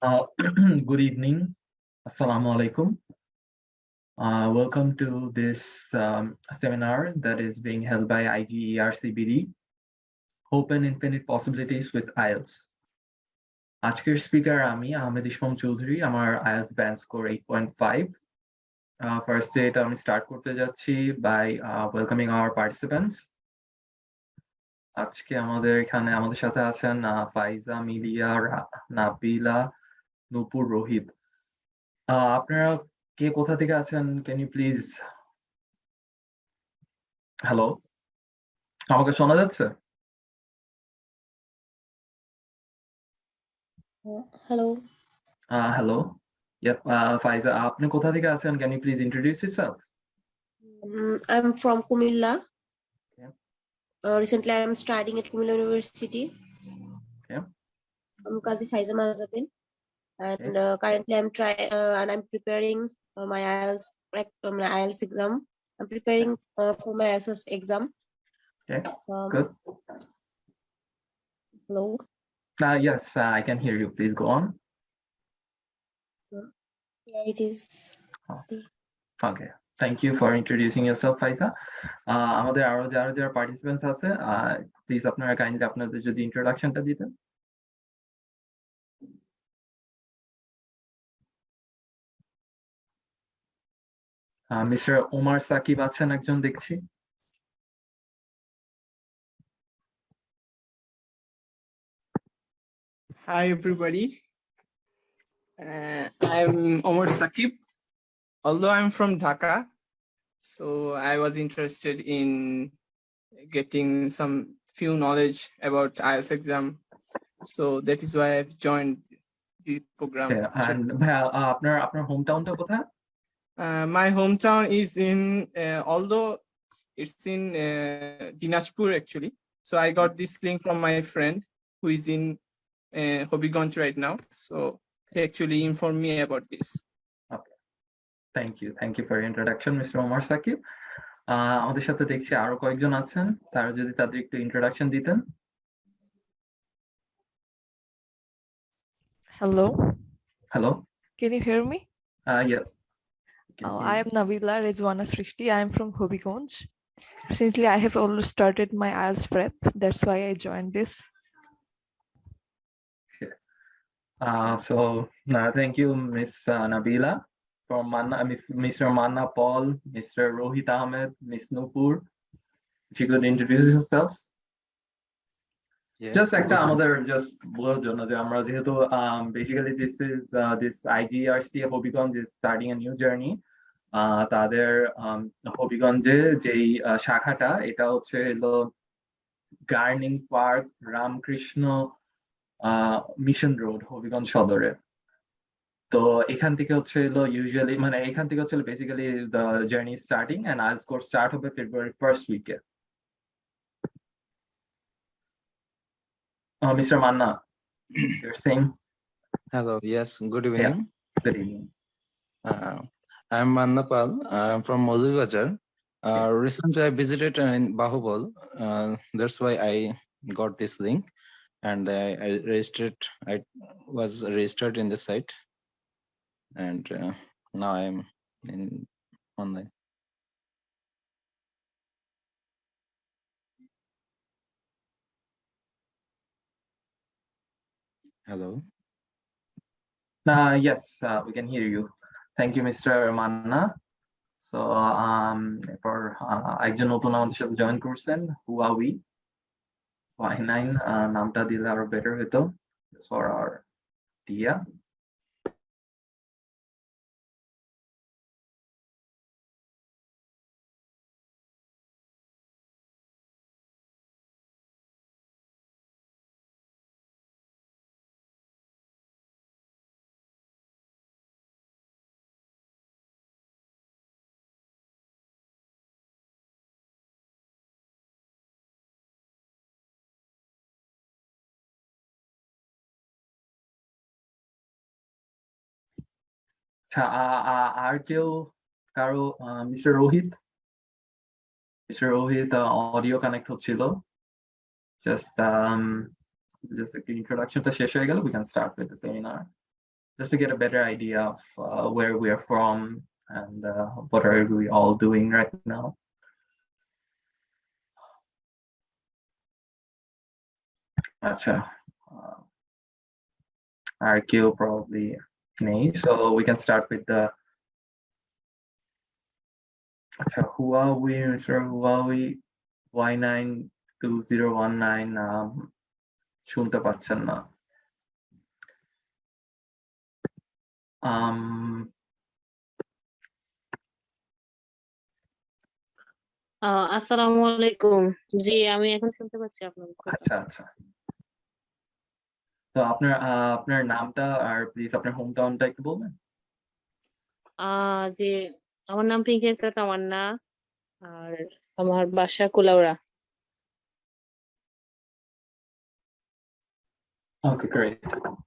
Uh, Good evening. Assalamu alaikum. Welcome to this seminar that is being held by IGERC Hope and Infinite Possibilities with IELTS. আজকের speaker আমি আহমেদ ইসমাম চৌধুরী। আমার IELTS band score 8.5। ফার্স্টে এটা আমি start করতে যাচ্ছি by welcoming hour participants. আজকে আমাদের সাথে আছেন ফাইজা, মিলিয়া, নাবিলা, নূপুর, রোহিত। আপনারা কে কোথা থেকে আছেন? Can you please? হ্যালো, আমাকে শোনা যাচ্ছে? Hello. Hello. Yep. Faiza, আপনি কোথা থেকে আছেন? Can you please introduce yourself? I'm from Kumilla. Okay. Recently, I'm studying at Kumilla University. Okay. I'm Kazi Faiza Mazabin, and Okay. currently I'm preparing my IELTS exam. I'm preparing for my IELTS exam. Okay. Good. Hello. Yes, I can hear you. Please go on. Yeah, it is. Okay. Thank you for introducing yourself, Faiza. আমাদের আরো যারা participants আছে, please আপনারা kindly আপনাদের যদি ইন্ট্রোডাকশনটা দিতেন। Mister Omar Shakib আছেন একজন দেখছি। Hi everybody, I'm Omar Sakib. Although I'm from Dhaka, so I was interested in getting some few knowledge about IELTS exam, so that is why I've joined the program. And আপনার হোমটাউনটা কোথায়? My hometown is in although it's in Dinajpur actually, so I got this link from my friend who is in Hobbyganj right now, so he actually informed me about this. Okay, thank you for your introduction, Mr. Omar Sakib. আমাদের সাথে দেখছি আরো কয়েকজন আছেন, তারা যদি তাদের একটু ইন্ট্রোডাকশন দিতেন। Hello. Can you hear me? Yeah. I am Nabila Rezwana Srishti. I am from Hobbyganj. Recently, I have already started my IELTS prep. That's why I joined this. So thank you, Miss Nabila, from Mr. Manna Paul, Mr. Rohit Ahmed, Miss Nupur. If you could introduce yourselves. Yes, just একটা আমাদের just বলার জন্য যে আমরা যেহেতু basically this IGERC Hobbyganj is starting a new journey. তাদের হবিগঞ্জে যেই শাখাটা, এটা হচ্ছে হলো Garning park Ramakrishna mission road, Habiganj সদরে। তো এখান থেকে হচ্ছে হলো ইউজুয়ালি এখান থেকে হচ্ছে basically the journey starting, and IELTS course start হবে ফেব্রুয়ারি ফার্স্ট উইকে। Mr. Manna, you're saying? Hello. Yes. Good evening. Yeah. Good evening. I'm Manna Pal. I'm from Molubajar. Recently, I visited in Bahubal. That's why I got this link, and I registered. I was registered in the site, and now I'm in online. Hello. Yes, we can hear you. Thank you, Mr. Manna. So, for একজন নতুন আমাদের সাথে join করছেন, who are we? Y9 নামটা দিলে আরো better হতো for our Tia. আর কেউ কারো? মিস্টার রোহিত অডিও কানেক্ট হচ্ছিল, জাস্ট একটু ইন্ট্রোডাকশনটা শেষ হয়ে গেল, we can start with the seminar. just to get a better idea of where we are from and what are we all doing right now. Acha. RQ probably nay, so we can start with the Huawei, Mr. Huawei Y92019 শুনতে পাচ্ছেন না। আসসালামু আলাইকুম। জি, আমি এখন শুনতে পাচ্ছি আপনার কথা। আচ্ছা আচ্ছা, তো আপনার নামটা আর প্লিজ আপনার হোম টাউনটা একটু বলবেন। জি, আমার নাম পিঙ্কের তামান্না আর আমার বাসা কুলাউড়া। ওকে, গ্রেট।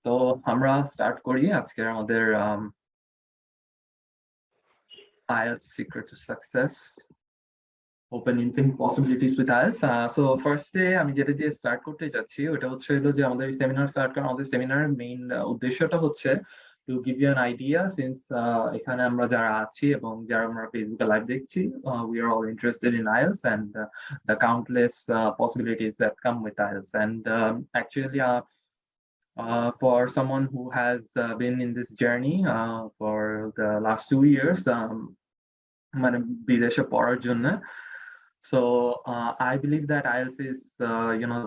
তো আমরা স্টার্ট করি আজকে আমাদের IELTS Secret to Success, Opening Possibilities with IELTS. So ফার্স্টে আমি যেটা দিয়ে স্টার্ট করতে যাচ্ছি ওটা হচ্ছে যে আমাদের সেমিনার স্টার্ট করার আমাদের সেমিনারের মেইন উদ্দেশ্যটা হচ্ছে to give you an idea, since এখানে আমরা যারা আছি এবং যারা আমরা ফেসবুকে লাইভ দেখছি, we are all interested in IELTS and the countless possibilities that come with IELTS. And actually for someone who has been in this journey for the last 2 years, মানে বিদেশে পড়ার জন্য, so I believe that IELTS is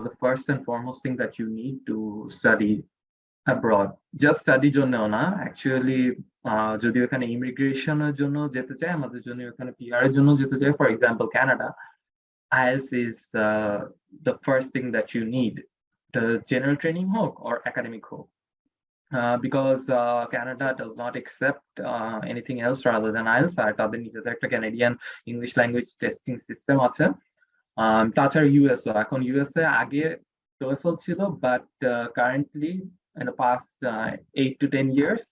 the first and foremost thing that you need to study abroad. Just study জন্য না, actually যদি ওখানে ইমিগ্রেশনের জন্য যেতে চাই, আমাদের জন্য ওখানে PR এর জন্য যেতে চাই, for example Canada, IELTS is the first thing that you need, the general training হোক or academic হোক, because Canada does not accept anything else rather than IELTS. আর তাদের নিজেদের একটা Canadian English language testing system আছে। তাছাড়া USO, এখন USA আগে TOEFL ছিল, but currently in the past 8 to 10 years,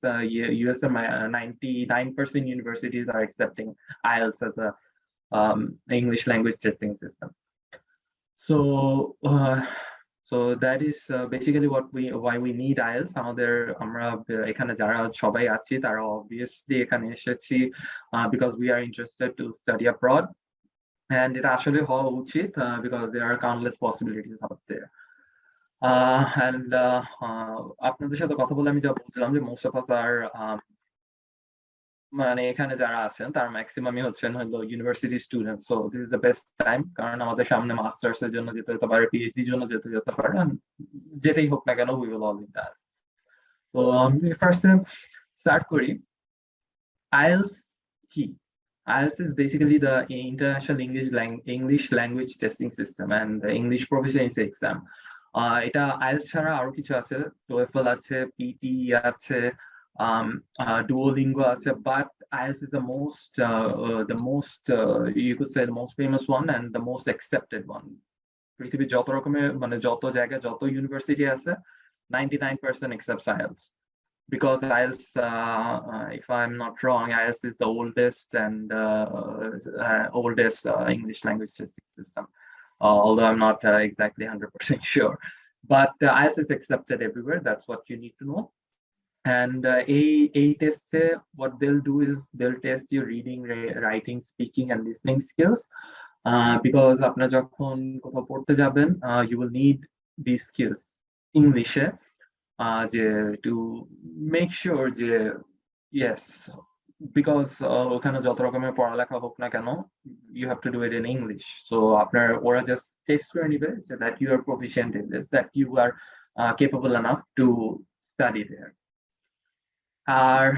USA 99% universities are accepting IELTS as a English language testing system. So that is basically why we need IELTS. আমাদের আমরা এখানে যারা সবাই আছি তারা obviously এখানে এসেছি because we are interested to study abroad, and এটা আসলে হওয়া উচিত because there are countless possibilities out there. And আপনাদের সাথে কথা বলে আমি যা বলছিলাম যে most of us are মানে এখানে যারা আছেন তার ম্যাক্সিমামই হচ্ছেন হলো university student, so this is the best time, কারণ আমাদের সামনে মাস্টার্স এর জন্য যেতে হতে পারে, পিএইচডি জন্য যেতে পারে, যেটাই হোক না কেন we will all in that. তো আমি ফার্স্ট স্টার্ট করি। IELTS কি? IELTS is basically the international English language testing system and the English proficiency exam. এটা IELTS ছাড়া আরো কিছু আছে, TOEFL আছে, PT আছে, Duolingo আছে, but IELTS is the most you could say the most famous one and the most accepted one. পৃথিবীর যত রকমের মানে যত জায়গায় যত ইউনিভার্সিটি আছে 99% accepts IELTS, because IELTS, if I'm not wrong, IELTS is the oldest and English language testing system, although I'm not exactly 100% sure, but IELTS is accepted everywhere. That's what you need to know. And a test, what they'll do is they'll test your reading, writing, speaking and listening skills, because আপনারা যখন কোথাও পড়তে যাবেন you will need these skills English যে to make sure যে yes, because ওখানে যত রকমের পড়ালেখা হোক না কেন you have to do it in English, so আপনার ওরা just test করে নিবে that you are proficient in this, that you are capable enough to study there. আর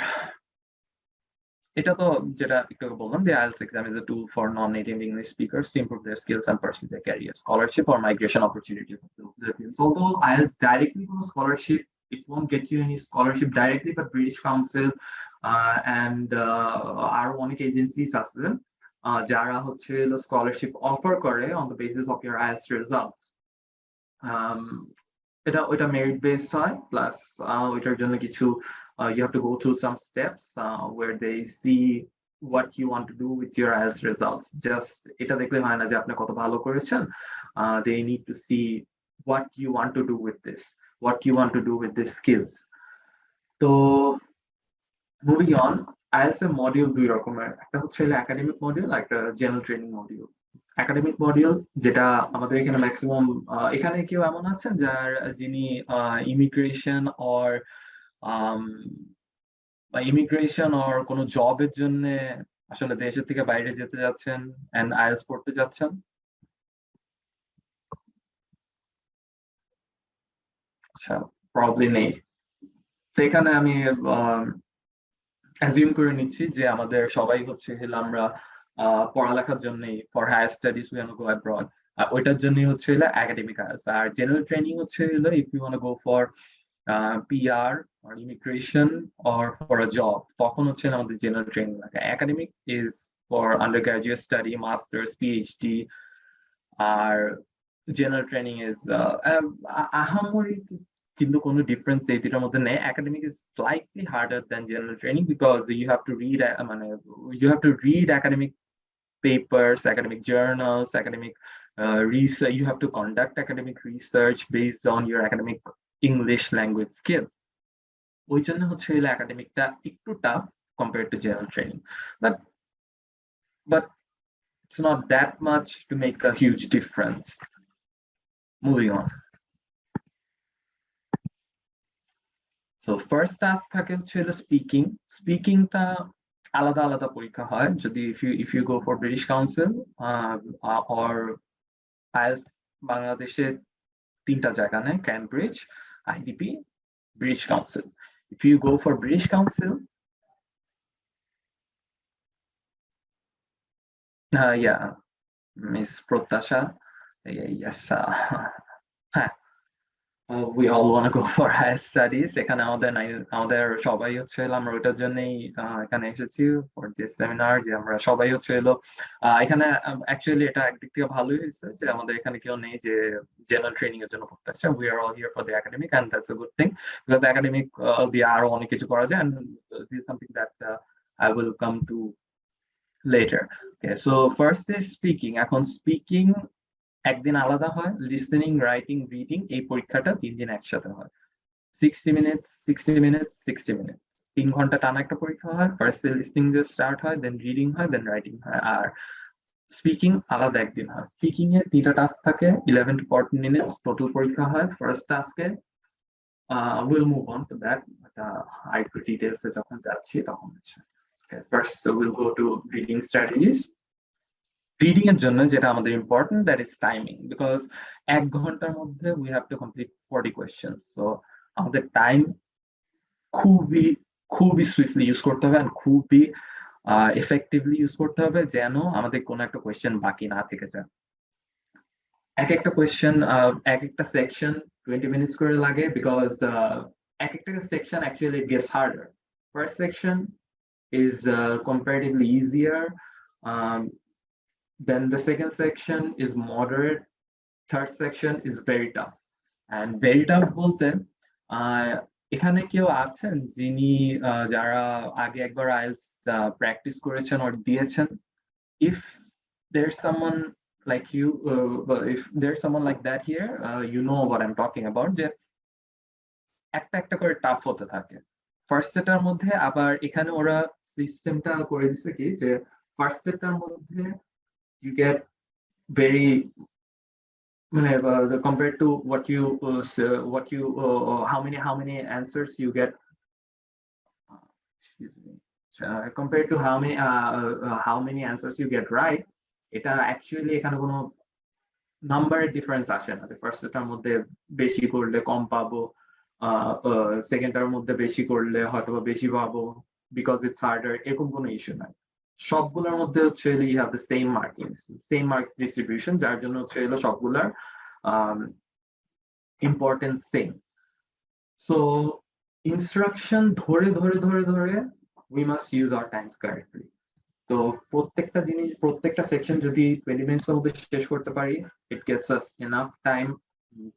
এটা তো যেটা একটু বললাম, the IELTS exam is a tool for non-native English speakers to improve their skills and pursue their career, scholarship or migration opportunity for the Philippines. Although IELTS directly কোনো scholarship, it won't get you any scholarship directly, but British Council and আরো অনেক agencies আছে যারা হচ্ছে scholarship offer করে on the basis of your IELTS results. এটা merit based হয়, plus ওইটার জন্য কিছু you have to go through some steps where they see what you want to do with your IELTS results. Just এটা দেখলে হয় না যে আপনি কত ভালো করেছেন, they need to see what you want to do with this, what you want to do with these skills. তো মুভিং অন, আইএলটিএস এর মডিউল দুই রকমের, একটা হচ্ছে একাডেমিক মডিউল, একটা general training module. Academic module যেটা আমাদের এখানে ম্যাক্সিমাম, এখানে কেউ এমন আছেন যিনি ইমিগ্রেশন অর কোনো জবের জন্য আসলে দেশের থেকে বাইরে যেতে যাচ্ছেন এন্ড আইএলটিএস পড়তে যাচ্ছেন? আচ্ছা, প্রবলি নেই। তো এখানে আমি অ্যাজিউম করে নিচ্ছি যে আমাদের সবাই হচ্ছে আমরা পড়ালেখার জন্যই, for higher studies we want to go abroad, ওইটার জন্যই হচ্ছে একাডেমিক আইএলটিএস। আর জেনারেল ট্রেনিং হচ্ছে if you want to go for PR or immigration or for a job, তখন হচ্ছে আমাদের জেনারেল ট্রেনিং লাগে। Academic is for undergraduate study, masters, PhD। আর জেনারেল ট্রেনিং ইজ আহামরি কিন্তু কোনো ডিফারেন্স এই দুটার মধ্যে নেই। Academic is slightly harder than general training because you have to read academic papers, academic journals, academic research. You have to conduct academic research based on your academic English language skills. ওই জন্য হচ্ছে একাডেমিকটা একটু tough compared to general training, but it's not that much to make a huge difference. Moving on. So first task থাকে হচ্ছে স্পিকিংটা আলাদা আলাদা পরীক্ষা হয়। যদি if you go for British Council or IELTS, বাংলাদেশে 3টা জায়গা নেয়, Cambridge, IDP, British Council. If you go for British Council, yeah, Miss Protasha, yes, we all want to go for higher studies. এখানে আমাদের সবাই হচ্ছে আমরা ওইটার জন্যই এখানে এসেছি for this seminar, যে আমরা সবাই হচ্ছে এখানে অ্যাকচুয়ালি এটা একদিক থেকে ভালোই হয়েছে যে আমাদের এখানে কেউ নেই যে জেনারেল ট্রেনিং এর জন্য পড়তে আসছে। We are all here for the academic and that's a good thing because academic দিয়ে আরো অনেক কিছু করা যায় and this is something that I will come to later. Okay, so first is speaking. এখন স্পিকিং একদিন আলাদা হয়, লিসেনিং, রাইটিং, রিডিং এই পরীক্ষাটা 3 দিন একসাথে হয়। 60 মিনিটস 3 ঘন্টা টানা একটা পরীক্ষা হয়। ফার্স্ট লিসেনিং দিয়ে স্টার্ট হয়, দেন রিডিং হয়, দেন রাইটিং হয়। আর স্পিকিং আলাদা একদিন হয়। স্পিকিং এ 3টা টাস্ক থাকে, 11 to 14 মিনিটস টোটাল পরীক্ষা হয়। ফার্স্ট টাস্কে we'll move on to that, আর একটু ডিটেইলসে যখন যাচ্ছি তখন হচ্ছে first we'll go to reading strategies. Reading এর জন্য যেটা আমাদের important, that is timing, because 1 ঘন্টার মধ্যে we have to complete 40 question. So আমাদের টাইম খুবই সুইফটলি ইউজ করতে হবে, খুবই এফেক্টিভলি ইউজ করতে হবে যেন আমাদের কোনো একটা কোয়েশ্চেন বাকি না থেকে যায়। এক একটা কোয়েশ্চেন, এক একটা সেকশন 20 মিনিটস করে লাগে, বিকজ এক একটা section actually it gets harder. First section is comparatively easier, then the second section is moderate, third section is very tough. And very tough বলতে এখানে কেউ আছেন যিনি যারা আগে একবার আইএলটিএস প্র্যাকটিস করেছেন or দিয়েছেন? If there's someone like you, if there's someone like that here, you know what I'm talking about, যে একটা করে টাফ হতে থাকে। ফার্স্ট সেটার মধ্যে আবার এখানে ওরা সিস্টেমটা করে দিচ্ছে কি, যে ফার্স্ট সেটার মধ্যে you get very compared to how many answers you get, compared to how many answers you get right, এটা actually এখানে কোনো নাম্বারের ডিফারেন্স আসে না। ফার্স্টটার মধ্যে বেশি করলে কম পাবো, সেকেন্ডটার মধ্যে বেশি করলে হয়তো বেশি পাবো, বিকজ ইটস হার্ডার, এরকম কোনো ইস্যু নাই। সবগুলোর মধ্যে হচ্ছে you have the same marks distribution, যার জন্য হচ্ছে সবগুলার ইম্পর্টেন্স সেম। সো ইনস্ট্রাকশন ধরে we must use our times correctly. তো প্রত্যেকটা সেকশন যদি 20 মিনিটস এর মধ্যে শেষ করতে পারি, it gets us enough time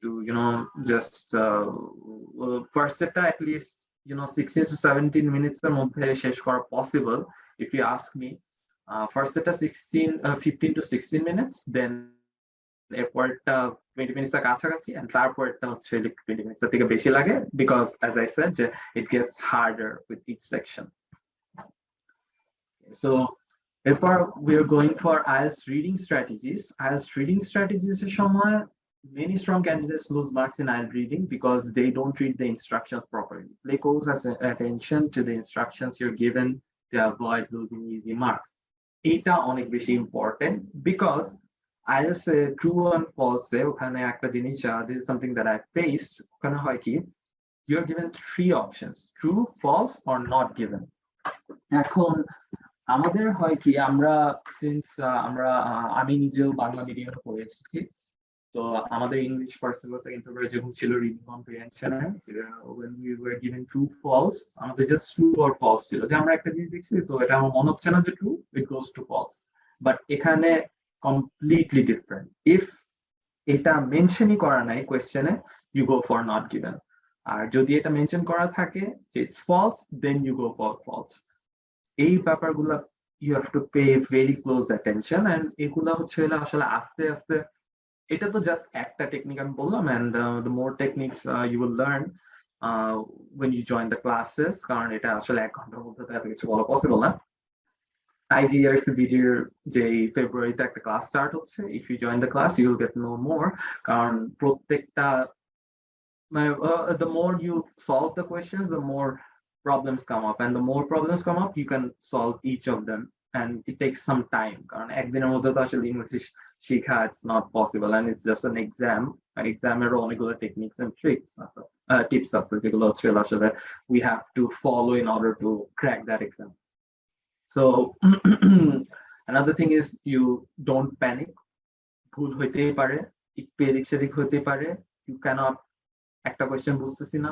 to just first এটা at least 16 to 17 minutes এর মধ্যে শেষ করা possible if you ask me. First এটা 15 to 16 minutes, then এরপরটা 20 মিনিটসের কাছাকাছি, and তারপরটা হচ্ছে 20 মিনিটসের থেকে বেশি লাগে, because as I said যে it gets harder with each section. So এরপর we are going for IELTS reading strategies. IELTS reading strategies এর সময় many strong candidates lose marks in IELTS reading because they don't read the instructions properly. Pay close attention to the instructions you're given to avoid losing easy marks. এটা অনেক বেশি important, because IELTS true and false ওখানে একটা জিনিস, this is something that I faced, ওখানে হয় কি you're given 3 options, true, false or not given. এখন আমাদের হয় কি আমরা সিন্স আমি নিজেও বাংলা মিডিয়ামে পড়ে এসেছি, তো আমাদের ইংলিশ ফার্স্ট পেপার সেকেন্ড পেপারে যখন ছিল reading comprehension, when we were given true false, আমাদের জাস্ট ট্রু অর ফলস ছিল, যে আমরা একটা জিনিস দেখছি তো এটা আমার মনে হচ্ছে না যে true, it goes to false. But এখানে কমপ্লিটলি ডিফারেন্ট। ইফ এটা মেনশনই করা নাই কোয়েশ্চেনে, you go for not given, আর যদি এটা মেনশন করা থাকে যে it's false, then you go for false. এই ব্যাপারগুলো you have to pay very close attention, and এগুলো হচ্ছে আসলে আস্তে আস্তে, এটা তো জাস্ট একটা টেকনিক আমি বললাম, and the more techniques you will learn when you join the classes, কারণ এটা আসলে 1 ঘন্টার মধ্যে এত কিছু বলা পসিবল না। IGERC ভিডিওর যে ফেব্রুয়ারিতে একটা ক্লাস স্টার্ট হচ্ছে, if you join the class you will get no more, কারণ প্রত্যেকটা the more you solve the questions, the more problems come up, and the more problems come up, you can solve each of them, and it takes some time, কারণ একদিনের মধ্যে তো আসলে English শেখা it's not possible, and it's just an exam. এক্সামেরও অনেকগুলো techniques and tricks আছে, tips আছে, যেগুলো হচ্ছে আসলে we have to follow in order to crack that exam. So another thing is you don't panic. ভুল হইতেই পারে, একটু এদিক সেদিক হইতে পারে, you cannot একটা কোয়েশ্চেন বুঝতেছি না,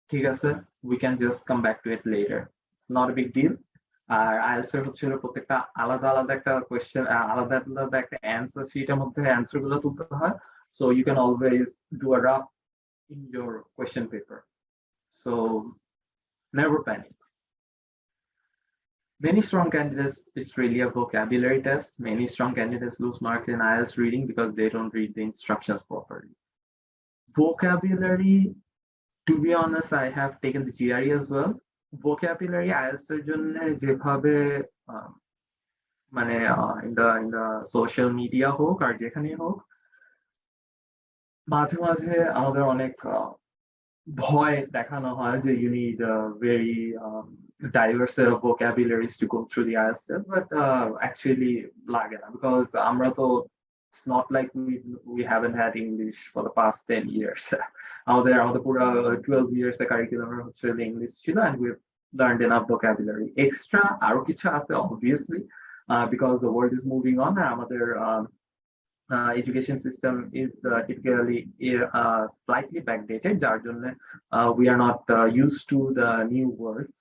ঠিক আছে, we can just come back to it later, it's not a big deal. আর আইএলটিএস এর হচ্ছে প্রত্যেকটা আলাদা আলাদা একটা কোয়েশ্চেন, আলাদা আলাদা একটা অ্যান্সার শিটের মধ্যে অ্যান্সার গুলো তুলতে হয়, so you can always do a rough in your question paper, so never panic. Many strong candidates, it's really a vocabulary test. Many strong candidates lose marks in IELTS reading because they don't read the instructions properly. Vocabulary, to be honest, I have taken the GRE as well. Vocabulary IELTS এর জন্য যেভাবে মানে in the social media হোক আর যেখানে হোক, মাঝে মাঝে আমাদের অনেক ভয় দেখানো হয় যে you need a very diverse set of vocabularies to go through the IELTS test, but actually লাগে না, because আমরা তো, it's not like we haven't had English for the past 10 years. আমাদের পুরো 12 years এর কারিকুলাম হচ্ছে ইংলিশ ছিল, and we've learned enough vocabulary. Extra আরো কিছু আছে obviously, because the world is moving on, and আমাদের education system is typically slightly backdated, যার জন্য we are not used to the new words,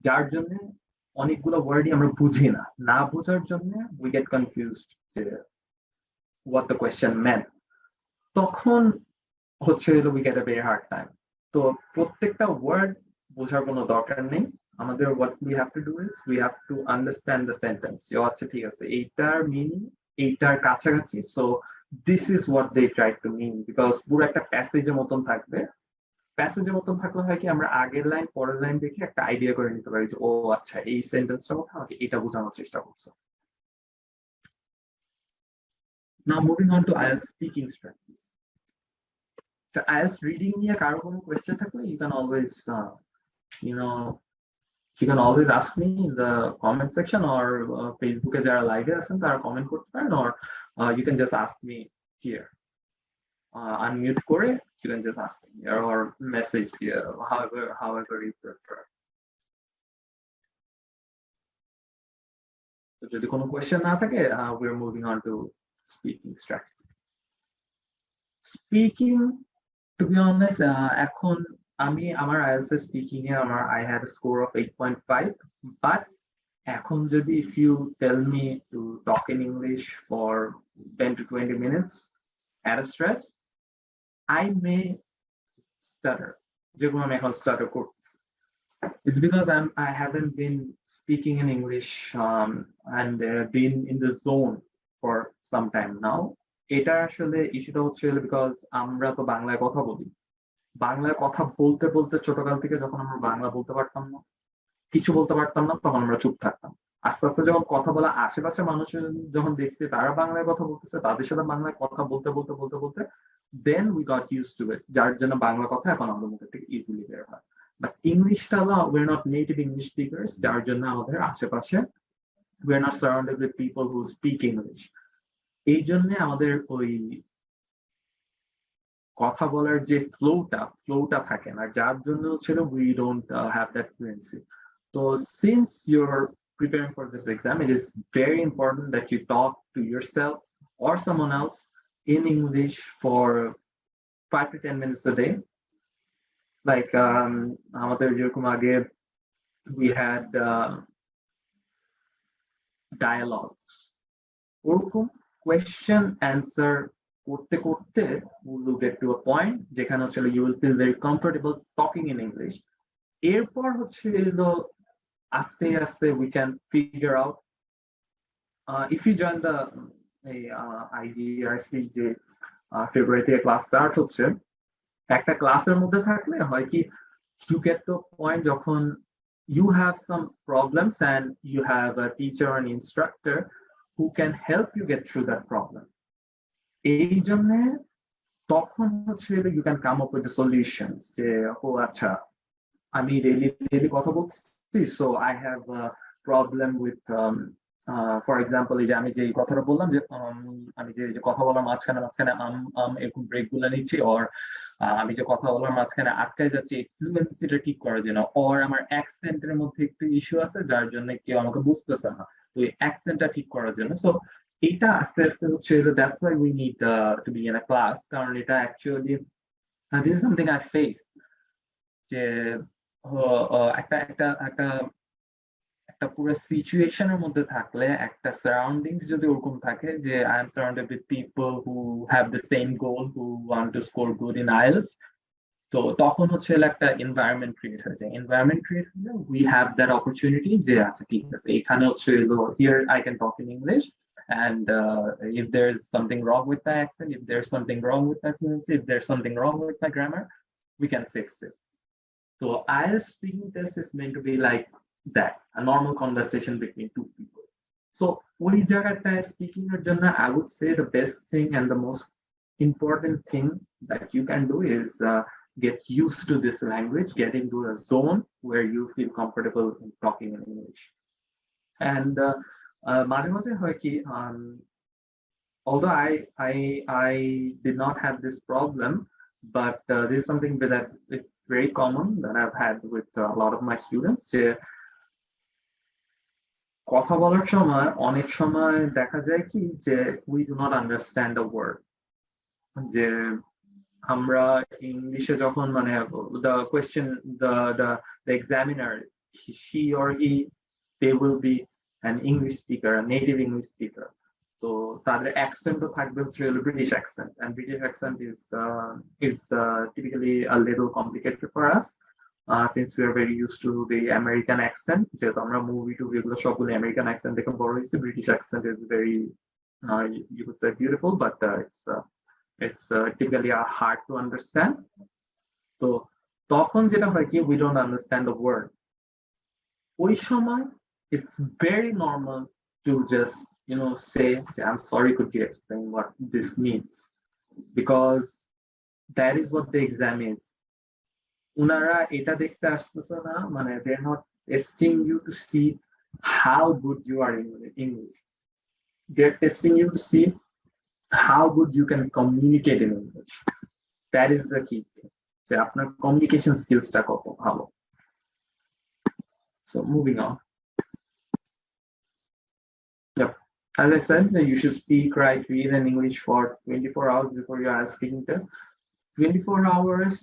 যার জন্য অনেকগুলো ওয়ার্ডই আমরা বুঝি না বোঝার জন্য we get confused what the question meant, তখন হচ্ছে we get a very hard time. তো প্রত্যেকটা ওয়ার্ড বোঝার কোনো দরকার নেই, আমাদের what we have to do is we have to understand the sentence. আচ্ছা ঠিক আছে, এইটার মিনিং এইটার কাছাকাছি, so this is what they try to mean, because পুরো একটা প্যাসেজের মতন থাকবে, প্যাসেজের মতন থাকলে হয় কি আমরা আগের লাইন পরের লাইন দেখে একটা আইডিয়া করে নিতে পারি যে ও আচ্ছা এই সেন্টেন্সটার মধ্যে আমাকে এটা বোঝানোর চেষ্টা করছে। Now moving on to IELTS speaking strategies. So IELTS reading নিয়ে কারো কোনো কোয়েশ্চেন থাকলে you can always you can always ask me in the comment section, or Facebook এ যারা লাইভে আছেন তারা কমেন্ট করতে পারেন, or you can just ask me here. Unmute করে you can just ask me or message here, however you prefer. So যদি কোনো question না থাকে, we're moving on to speaking strategy. Speaking, to be honest, এখন আমি আমার IELTS speaking A I had a score of 8.5, but এখন যদি if you tell me to talk in English for 10 to 20 minutes at a stretch, I may stutter. যেগুলো আমি এখন stutter করতেছি, it's because I haven't been speaking in English and been in the zone for some time now. এটা আসলে ইস্যুটা হচ্ছে because আমরা তো বাংলায় কথা বলি, বাংলায় কথা বলতে বলতে ছোটকাল থেকে যখন আমরা বাংলা বলতে পারতাম না, কিছু বলতে পারতাম না, তখন আমরা চুপ থাকতাম। আস্তে আস্তে যখন কথা বলা আশেপাশে মানুষ যখন দেখছি তারা বাংলায় কথা বলতেছে, তাদের সাথে বাংলায় কথা বলতে বলতে বলতে বলতে then we got use to it, যার জন্য বাংলা কথা এখন আমাদের মুখে থেকে ইজিলি বের হয়। বাট ইংলিশটা we are not native English speakers, যার জন্য আমাদের আশেপাশে we are not surrounded with people who speak English. এই জন্য আমাদের ওই কথা বলার যে ফ্লোটা থাকে না, যার জন্য ছিল we don't have that fluency. তো since you're preparing for this exam, it is very important that you talk to yourself or someone else in English for 5 to 10 minutes a day. Like আমাদের যেরকম আগে we had dialogues, ওরকম question answer করতে করতে we'll get to a point যেখানে হচ্ছে you will feel very comfortable talking in English. এরপর হচ্ছে aste aste we can figure out if you join the IGERC যে ফেব্রুয়ারি থেকে ক্লাস স্টার্ট হচ্ছে, একটা ক্লাসের মধ্যে থাকলে হয় কি you get to a point যখন you have some problems and you have a teacher or an instructor who can help you get through that problem. এই জন্য তখন হচ্ছে you can come up with the solutions যে ও আচ্ছা আমি daily কথা বলছি, so I have a problem with for example এই যে আমি যে কথাটা বললাম যে আমি যে কথা বলার মাঝখানে এরকম ব্রেক গুলো নিচ্ছি, or আমি যে কথা বলার মাঝখানে আটকায় যাচ্ছি, ফ্লুয়েন্সিটা ঠিক করার জন্য, or আমার অ্যাকসেন্টের মধ্যে একটু ইস্যু আছে যার জন্য কেউ আমাকে বুঝতেছে না, তো এই অ্যাকসেন্টটা ঠিক করার জন্য। সো এটা আস্তে আস্তে হচ্ছে that's why we need to be in a class, কারণ এটা actually this is something I face, যে একটা একটা একটা একটা পুরো সিচুয়েশনের মধ্যে থাকলে একটা সারাউন্ডিংস যদি ওরকম থাকে যে I am surrounded with people who have the same goal, who want to score good in IELTS, তো তখন হচ্ছে একটা এনভায়রনমেন্ট ক্রিয়েট হয়ে যায়। এনভায়রনমেন্ট ক্রিয়েট হলে উই হ্যাভ দ্যাট অপরচুনিটি যে আচ্ছা ঠিক আছে এখানে হচ্ছে here I can talk in English, and if there's something wrong with my accent, if there's something wrong with my fluency, if there's something wrong with my grammar, we can fix it. So IELTS speaking test is meant to be like that, a normal conversation between two people. So ওই জায়গাটায় speaking এর জন্য I would say the best thing and the most important thing that you can do is get used to this language, get into a zone where you feel comfortable in talking in English. And মাঝে মাঝে হয় কি although I did not have this problem, but this is something that it's very common that I've had with a lot of my students. কথা বলার সময় অনেক সময় দেখা যায় কি যে we do not understand a word, যে আমরা ইংলিশে যখন মানে the question the examiner, she or he, they will be an English speaker, a native English speaker, তো তাদের অ্যাকসেন্টও থাকবে হচ্ছে British accent, and British accent is typically a little complicated for us since we are very used to the American accent, যেহেতু আমরা movie টুভি এগুলো সবগুলো American accent দেখে বড় হয়েছে। British accent is very you could say beautiful, but it's typically hard to understand. তো তখন যেটা হয় কি we don't understand the word, ওই সময় it's very normal to just say I'm sorry, could you explain what this means, because that is what the exam is. উনারা এটা দেখতে আসতেছে না, মানে they're not testing you to see how good you are in English, they're testing you to see how good you can communicate in English. That is the key thing, যে আপনার communication skillsটা কত ভালো। So moving on. Yep. As I said, you should speak, write, read in English for 24 hours before your IELTS speaking test. 24 hours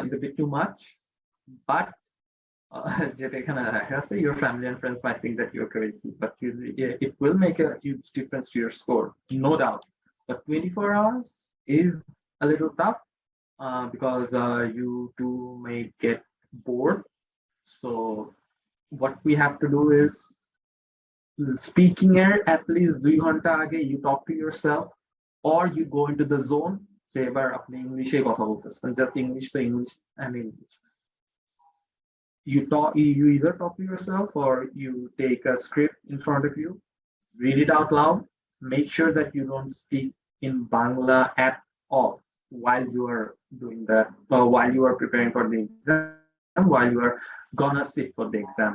is a bit too much, but your family and friends might think that you're crazy, but it will make a huge difference to your score, no doubt. But 24 hours is a little tough because you too may get bored. So what we have to do is speaking এর at least 2 ঘন্টা আগে you talk to yourself or you go into the zone যে এবার আপনি ইংলিশে কথা বলতেছেন, just English to English and English. You either talk to yourself or you take a script in front of you, read it out loud, make sure that you don't speak in Bangla at all while you are doing that, or while you are preparing for the exam, while you are gonna sit for the exam.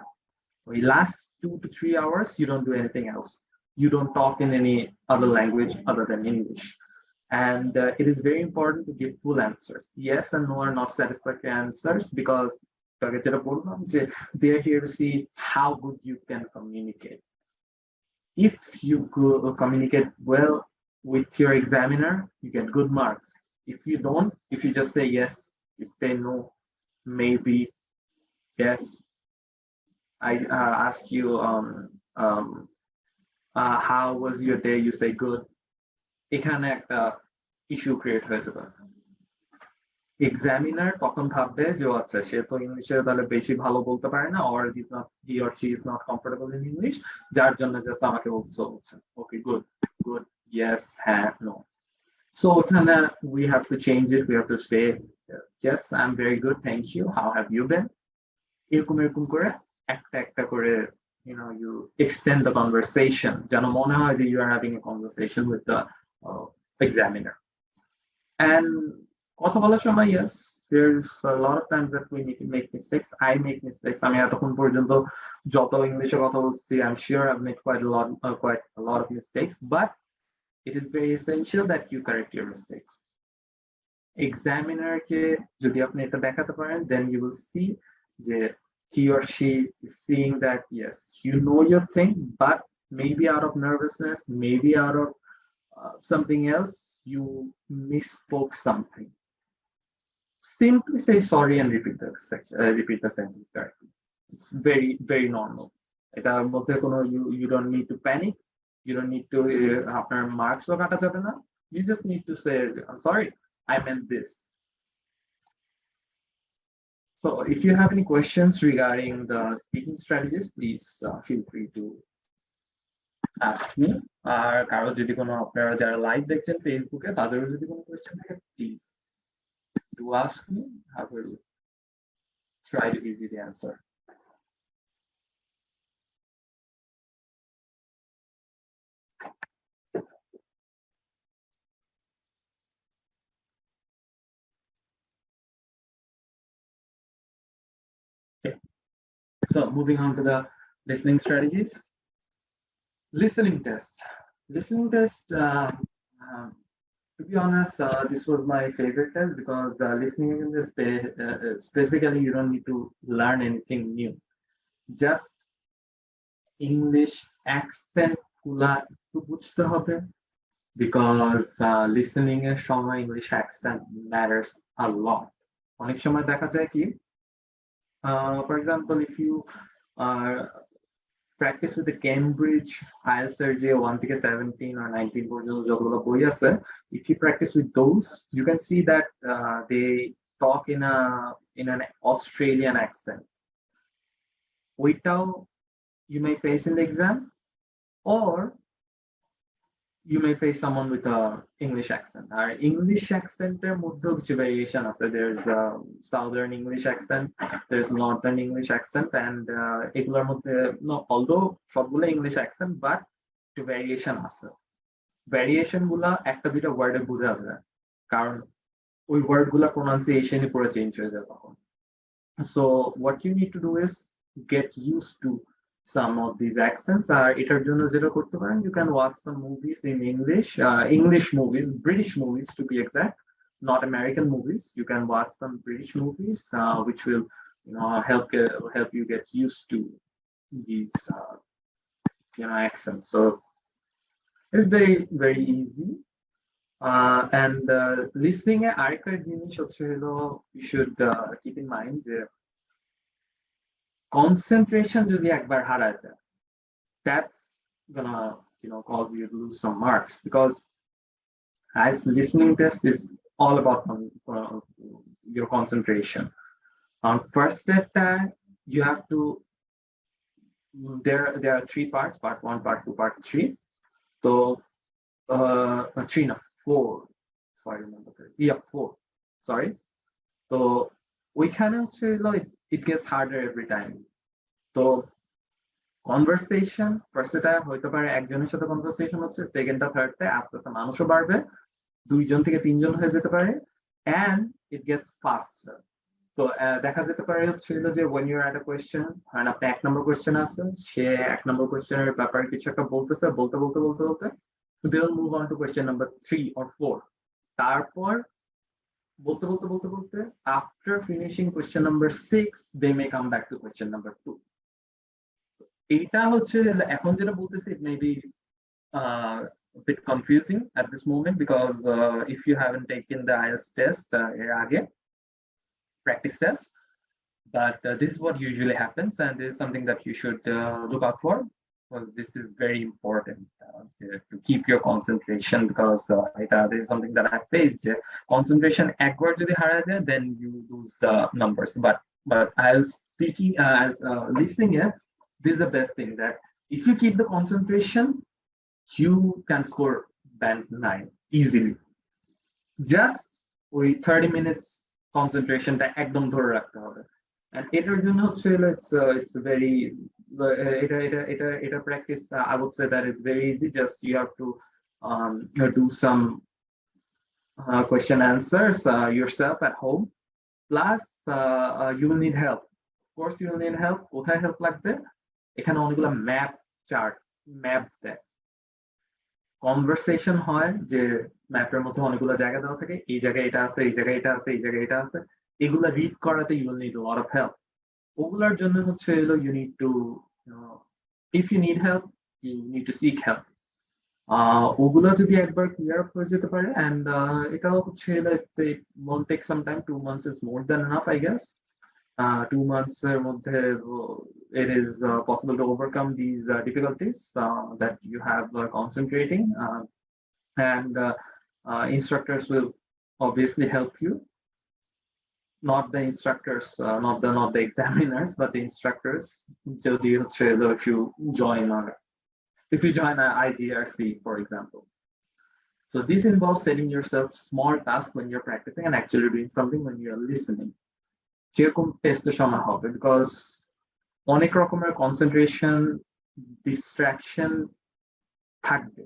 The last 2 to 3 hours, you don't do anything else. You don't talk in any other language other than English. And it is very important to give full answers. Yes and no are not satisfactory answers because they are here to see how good you can communicate. If you communicate well with your examiner, you get good marks. If you don't, if you just say yes, you say no, maybe, yes. I ask you, how was your day? You say good. এখানে একটা issue create হয়ে যাবে। Examiner তখন ভাববে যে আচ্ছা সে তো ইংলিশে তাহলে বেশি ভালো বলতে পারে না, or he or she is not comfortable in English, যার জন্য জাস্ট আমাকে বলছে ওকে গুড গুড ইয়েস হ্যাঁ no. So we have to change it. We have to say yes, I'm very good, thank you, how have you been? এরকম করে একটা করে you extend the conversation যেন মনে হয় যে you are having a conversation with the examiner. And কথা বলার সময় yes, there's a lot of times that we need to make mistakes. I make mistakes. আমি এতক্ষণ পর্যন্ত যত ইংলিশে কথা বলছি, I'm sure I've made quite a lot of mistakes, but it is very essential that you correct your mistakes. Examiner কে যদি আপনি এটা দেখাতে পারেন, then you will see যে he or she is seeing that yes, you know your thing, but maybe out of nervousness, maybe out of something else, you misspoke something. Simply say sorry and repeat the sentence correctly. It's very, very normal. You don't need to panic. You don't need to আপনার marks ও কাটা যাবে না. You just need to say, I'm sorry, I meant this. So if you have any questions regarding the speaking strategies, please feel free to ask me. আর কারো যদি কোনো আপনারা যারা live দেখছেন ফেসবুকে তাদেরও যদি কোনো কোয়েশ্চেন থাকে, please do ask me. I will try to give you the answer. Okay. So moving on to the listening strategies. Listening test. To be honest, this was my favorite test because listening in this specifically, you don't need to learn anything new. Just English accent গুলা একটু বুঝতে হবে because listening এর সময় English accent matters a lot. অনেক সময় দেখা যায় কি, for example, if you practice with the Cambridge IELTS যে 1 থেকে 17 or 19 পর্যন্ত যতগুলো বই আছে, if you practice with those, you can see that they talk in an Australian accent. ওইটাও you may face in the exam, or you may face someone with a English accent. Our English accent এর মধ্যে কিছু variation আছে. There's Southern English accent, there's Northern English accent, and এগুলোর মধ্যে although সবগুলো English accent, but একটু variation আছে. Variation গুলা একটা দুইটা ওয়ার্ডে বোঝা যায়, কারণ ওই ওয়ার্ড গুলা pronunciation-ই পুরো চেঞ্জ হয়ে যায় তখন. So what you need to do is get used to some of these accents. এটার জন্য যেটা করতে পারেন, you can watch some movies in English movies, British movies to be exact, not American movies. You can watch some British movies which will help you get used to these accents. So it's very, very easy. And listening এ আরেকটা জিনিস হচ্ছে হলো, you should keep in mind যে concentration যদি একবার হারায় যায়, that's gonna cause you to lose some marks, because as listening test is all about your concentration. On first step, you have to there are 3 parts: part 1, part 2, part 3. So 3 no 4, sorry, remember correctly. Yeah, 4, sorry. So ওইখানে হচ্ছে it gets harder every time. তো conversation ফার্স্টটা হইতে পারে একজনের সাথে conversation হচ্ছে, সেকেন্ডটা থার্ডটা আস্তে আস্তে মানুষও বাড়বে, 2 জন থেকে 3 জন হয়ে যেতে পারে, and it gets faster. তো দেখা যেতে পারে হচ্ছে যে when you're at a question and আপনি 1 নম্বর কোশ্চেন আছে, সে 1 নম্বর কোশ্চেনের ব্যাপারে কিছু একটা বলতেছে, বলতে they'll move on to question number 3 or 4. তারপর বলতে after finishing question number 6 they may come back to question number 2. এটা হচ্ছে এখন যেটা বলতেছি, it may be a bit confusing at this moment because if you haven't taken the IELTS test এর আগে, practice test, but this is what usually happens, and this is something that you should look out for, because this is very important to keep your concentration, because this is something that I faced. Concentration একবার যদি হারা যায়, then you lose the numbers. But as speaking, as listening here, this is the best thing, that if you keep the concentration, you can score band 9 easily. Just with 30 minutes concentration টা একদম ধরে রাখতে হবে, and এটার জন্য হচ্ছে it's very এটা practice. I would say that it's very easy. Just you have to do some question answers yourself at home, plus you will need help. Of course you will need help. কোথায় help লাগবে? এখানে অনেকগুলো map chart map দেয়, conversation হয় যে ম্যাপের মধ্যে অনেকগুলো জায়গা দেওয়া থাকে, এই জায়গায় এটা আছে, এই জায়গায় এটা আছে, এই জায়গায় এটা আছে, এগুলা রিড করাতে you will need a lot of help. ওগুলার জন্য হচ্ছে you need to, if you need help, you need to seek help. ওগুলা যদি একবার ক্লিয়ার আপ হয়ে যেতে পারে, and এটাও হচ্ছে it won't take some time. 2 months is more than enough, I guess. 2 months এর মধ্যে it is possible to overcome these difficulties that you have concentrating, and instructors will obviously help you. Not the instructors, not the examiners, but the instructors. If you join an IGERC, for example. So this involves setting yourself small tasks when you're practicing and actually doing something when you're listening. যেরকম টেস্টের সময় হবে, because অনেক রকমের concentration distraction থাকবে,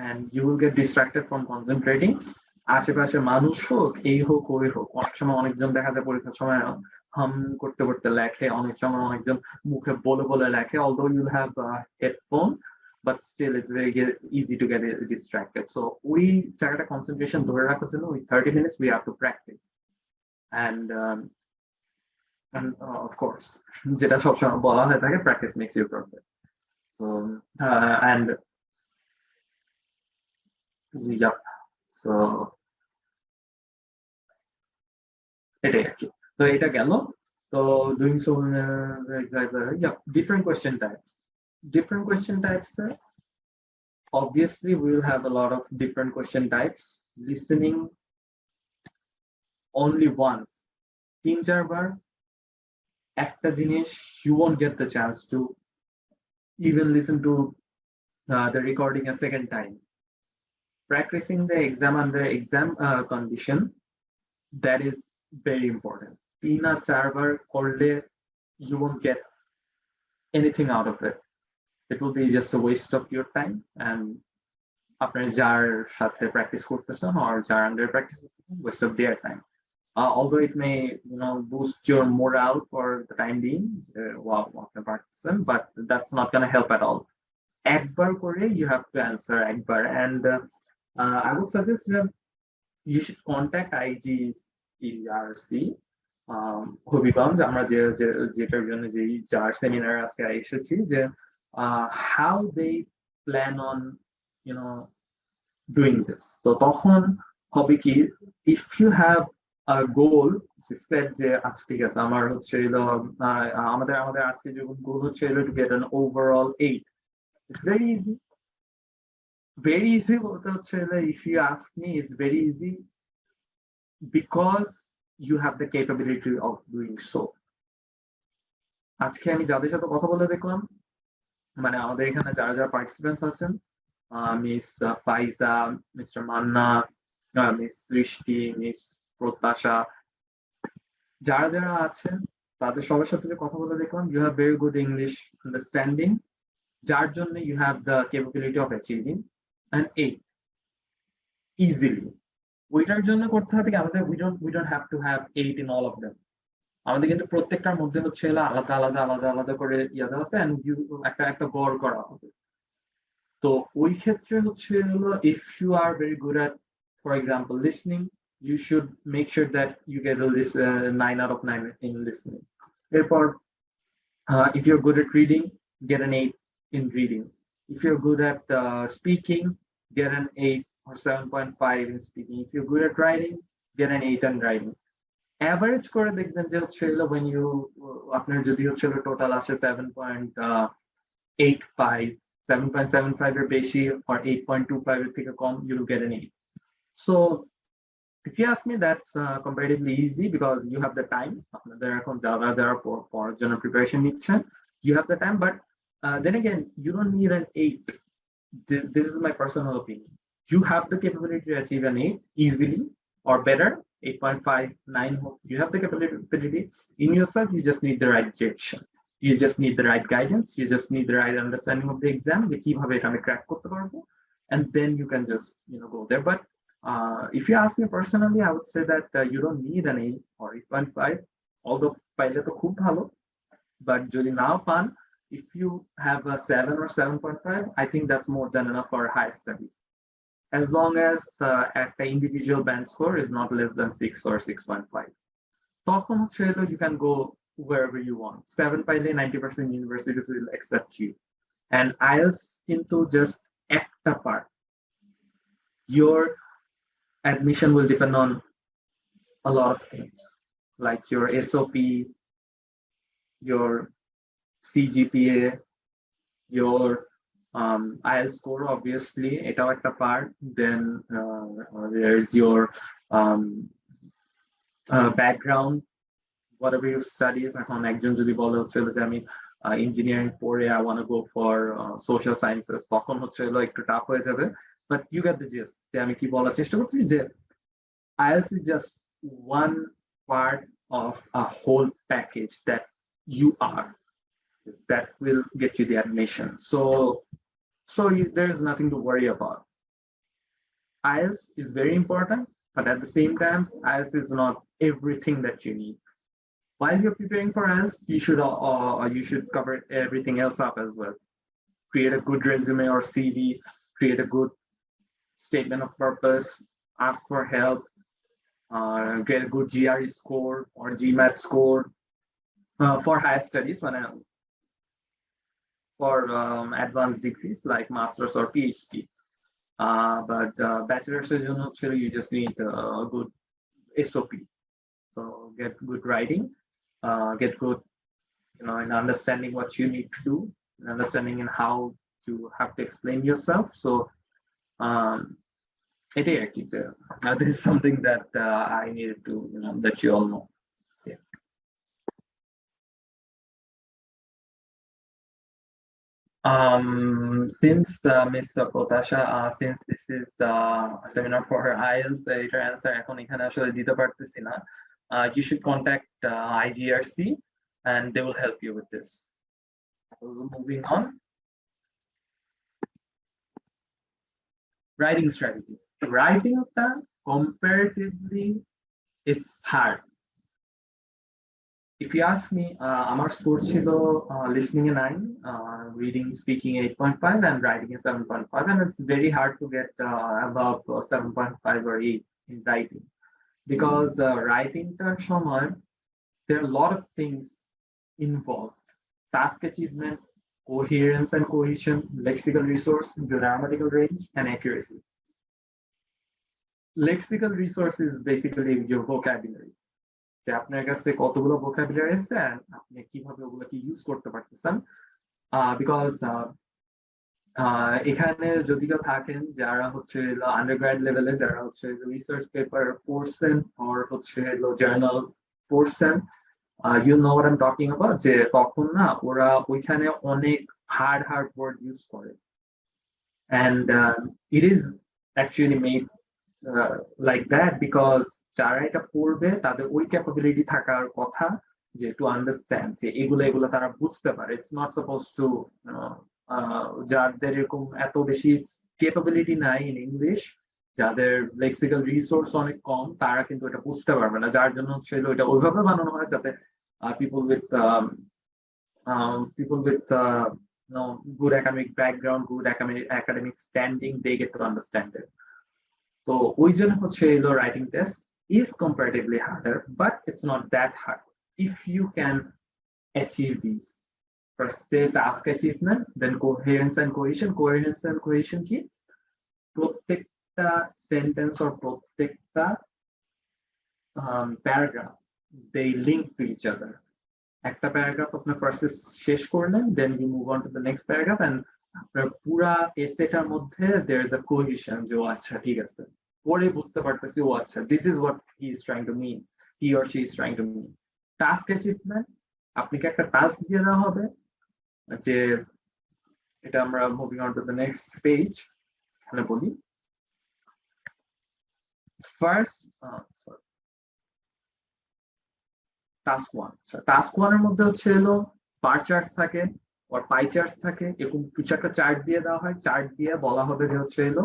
and you will get distracted from concentrating. আশেপাশে মানুষ হোক, এই হোক ওই হোক, অনেক সময় অনেকজন দেখা যায় পরীক্ষার সময় হাম করতে করতে লেখে, অনেক সময় অনেকজন মুখে বলে লেখে, although you'll have a headphone, but still it's very easy to get distracted. So ওই জায়গাটা কনসেন্ট্রেশন ধরে রাখার জন্য ওই 30 minutes we have to practice. And of course, যেটা সবসময় বলা হয়ে থাকে, practice makes you perfect. So and yeah, so এটাই আর কি। তো এটা গেল। তো doing so, yeah, different question types. Obviously we will have a lot of different question types. Listening only once, 3-4 বার একটা জিনিস, you won't get the chance to even listen to the recording a second time. Practicing the exam under exam condition, that is very important. 3-4 বার করলে you won't get anything out of it. It will be just a waste of your time, and আপনার যার সাথে practice করতেছেন or যার under practice করতেছেন, waste of their time. Although it may boost your morale for the time being, while practicing, but that's not going to help at all. Ekbar kore you have to answer ekbar, and I would suggest that you should contact IGERC Habiganj, আমরা যেটার জন্য যার seminar আজকে এসেছি, যে how they plan on doing this. তো তখন হবে কি, if you have a goal set যে আচ্ছা ঠিক আছে আমার হচ্ছে আমাদের আজকে যে গোল হচ্ছে to get an overall 8, it's very easy বলতে হচ্ছে, if you ask me, it's very easy because you have the capability of doing so. আজকে আমি যাদের সাথে কথা বলে দেখলাম, মানে আমাদের এখানে যারা যারা পার্টিসিপেন্টস আছেন, মিস ফাইজা, মিস্টার মান্না, মিস সৃষ্টি, মিস প্রত্যাশা, যারা যারা আছেন তাদের সবার সাথে যে কথা বলে দেখলাম, you have very good English understanding, যার জন্য you have the capability of achieving and eight easily. ওইটার জন্য করতে হবে কি আমাদের we don't have to have 8 in all of them. আমাদের কিন্তু প্রত্যেকটার মধ্যে হচ্ছে আলাদা আলাদা আলাদা আলাদা করে ইয়াদা আছে, এন্ড একটা একটা গড় করা হবে। তো ওই ক্ষেত্রে হচ্ছে হলো if you are very good at, for example listening, you should make sure that you get a 9 out of 9 in listening. Therefore, if you're good at reading, get an 8 in reading. If you're good at speaking, get an 8 or 7.5 in speaking. If you're good at writing, get an 8 in writing. Average করে দেখবেন যে হচ্ছে when you আপনার যদি হচ্ছে total আসে 7.85, 7.75 এর বেশি or 8.25 এর থেকে কম, you will get an 8. So if you ask me, that's comparatively easy because you have the time. আপনাদের এখন যারা পড়ার জন্য প্রিপারেশন নিচ্ছেন, you have the time, but then again, you don't need an 8. This is my personal opinion. You have the capability to achieve an 8 easily or better, 8.5, 9. You have the capability in yourself. You just need the right direction. You just need the right guidance. You just need the right understanding of the exam. যে কিভাবে এটা আমি crack করতে পারবো, and then you can just go there. But if you ask me personally, I would say that you don't need an 8 or 8.5, although পাইলে তো খুব ভালো, but যদি নাও পান, if you have a 7 or 7.5, I think that's more than enough for higher studies, as long as the individual band score is not less than 6 or 6.5. তখন হচ্ছে you can go wherever you want. 7 পাইলে 90% universities will accept you, and IELTS কিন্তু just একটা part. Your admission will depend on a lot of things, like your SOP, your CGPA, your IELTS score, obviously, এটাও একটা part. Then there is your background, whatever you study. এখন একজন যদি বলে হচ্ছে যে আমি ইঞ্জিনিয়ারিং পড়ে I want to go for social sciences, তখন হচ্ছে একটু টাফ হয়ে যাবে, but you get the gist যে আমি কি বলার চেষ্টা করছি, যে IELTS is just one part of a whole package that you are, that will get you the admission. So there is nothing to worry about. IELTS is very important, but at the same time, IELTS is not everything that you need. While you're preparing for IELTS, you should cover everything else up as well. Create a good resume or CV, create a good statement of purpose, ask for help, get a good GRE score or GMAT score for higher studies, for advanced degrees like master's or PhD. But bachelor's, you just need a good SOP. So get good writing, get good, in understanding what you need to do, and understanding in how to have to explain yourself. So this is something that I needed to, that you all know. Yeah. Since Ms. Potasha, since this is a seminar for her IELTS, এটার answer এখন এখানে আসলে দিতে পারতেছি না. You should contact IGERC and they will help you with this. So moving on. Writing strategies. Writing comparatively, it's hard. If you ask me, আমার score ছিল listening a 9, reading, speaking 8.5, and writing a 7.5, and it's very hard to get above 7.5 or 8 in writing, because writing সময় there are a lot of things involved: task achievement, coherence and cohesion, lexical resource, grammatical range, and accuracy. Lexical resource is basically your vocabulary. যে আপনার কাছে কতগুলো vocabulary আছে and আপনি কিভাবে ওগুলোকে use করতে পারতেছেন, বিকজ এখানে যদি কেউ থাকেন যারা হচ্ছে আন্ডারগ্রাড লেভেলে, যারা হচ্ছে রিসার্চ পেপার পড়ছেন or হচ্ছে জার্নাল পড়ছেন, You know what I'm talking about, যে তখন না ওরা ওইখানে অনেক hard word use করে, and it is actually made like that because যারা এটা পড়বে তাদের ওই ক্যাপাবিলিটি থাকার কথা যে টু আন্ডারস্ট্যান্ড যে এগুলো তারা বুঝতে পারে। ইটস নট সাপোজ টু যাদের এরকম এত বেশি ক্যাপাবিলিটি নাই ইন ইংলিশ, যাদের লেক্সিক্যাল রিসোর্স অনেক কম, তারা কিন্তু এটা বুঝতে পারবে না, যার জন্য ছিল এটা ওইভাবে বানানো হয় যাতে people with good academic background, good academic standing, they get to understand it. So ওই জন্য হচ্ছে এলো writing test is comparatively harder, but it's not that hard if you can achieve these. First say task achievement, then coherence and cohesion. Coherence and cohesion কি প্রত্যেকটা sentence or প্রত্যেকটা paragraph they link to each other. একটা paragraph আপনার ফার্স্টে শেষ করলেন, then you move on to the next paragraph, and আপনার পুরা এসেটার মধ্যে দেয়ার ইজ আ কোহেশন, যে আচ্ছা ঠিক আছে পরে বুঝতে পারতেছি ও আচ্ছা this is what he is trying to mean, he or she is trying to mean. Task achievement, আপনাকে একটা টাস্ক দিয়ে দেওয়া হবে, যে এটা আমরা moving on to the next page এখানে বলি। ফার্স্ট টাস্ক ওয়ান, টাস্ক ওয়ানের মধ্যে হচ্ছে হলো বার চার্ট থাকে আর পাই চার্ট থাকে, এরকম কিছু একটা চার্ট দিয়ে দেওয়া হয়, চার্ট দিয়ে বলা হবে যে হচ্ছে হলো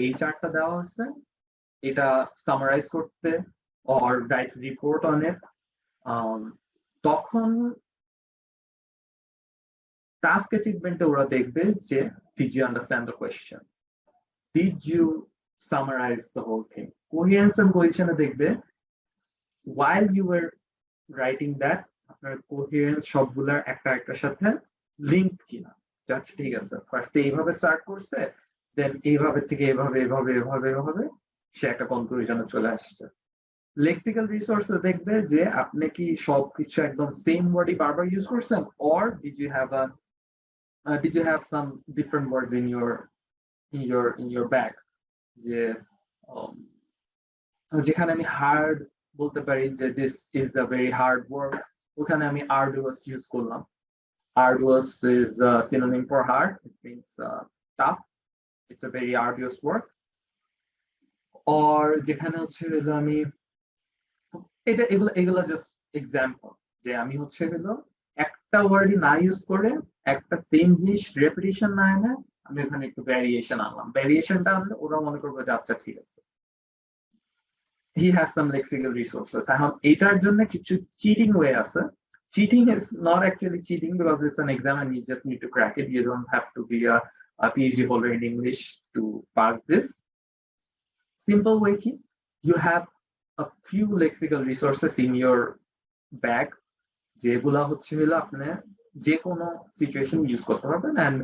এই চার্টটা দেওয়া হচ্ছে, এটা সামারাইজ করতে or write report on it. তখন টাস্ক অ্যাচিভমেন্টে ওরা দেখবে যে did you understand the question, did you summarize the whole thing. Coherence and cohesion দেখবে while you were writing that আপনার কোহেরেন্স সবগুলার একটা একটার সাথে লিংক কিনা, যাচ্ছে ঠিক আছে ফার্স্ট এইভাবে স্টার্ট করছে, দেন এইভাবে থেকে এভাবে এভাবে এভাবে এভাবে সে একটা কনক্লুশনে চলে আসছে। লেক্সিক্যাল রিসোর্স দেখবে যে আপনি কি সবকিছু একদম সেম ওয়ার্ডই বারবার ইউজ করছেন, or did you have some different words in your bag, যে যেখানে আমি হার্ড বলতে পারি যে this is a very hard word, ওখানে আমি arduous ইউজ করলাম। Arduous is a synonym for hard, it means tough, it's a very arduous work. Or যেখানে হচ্ছে আমি এটা এগুলো জাস্ট এক্সাম্পল, যে আমি হচ্ছে হলো একটা ওয়ার্ডই না ইউজ করে একটা সেম জিনিস রেপিটিশন না এনে আমি ওখানে একটু ভ্যারিয়েশন আনলাম, ভ্যারিয়েশনটা আনলে ওরা মনে করবে যে আচ্ছা ঠিক আছে he has some lexical resources. এখন এটার জন্য কিছু cheating way আছে। Cheating is not actually cheating because it's an exam and you just need to crack it. You don't have to be a PhD holder in English to pass this. Simple way ki, you have a few lexical resources in your bag যেগুলা হচ্ছে হলো আপনি যে কোনো situation use করতে পারবেন, and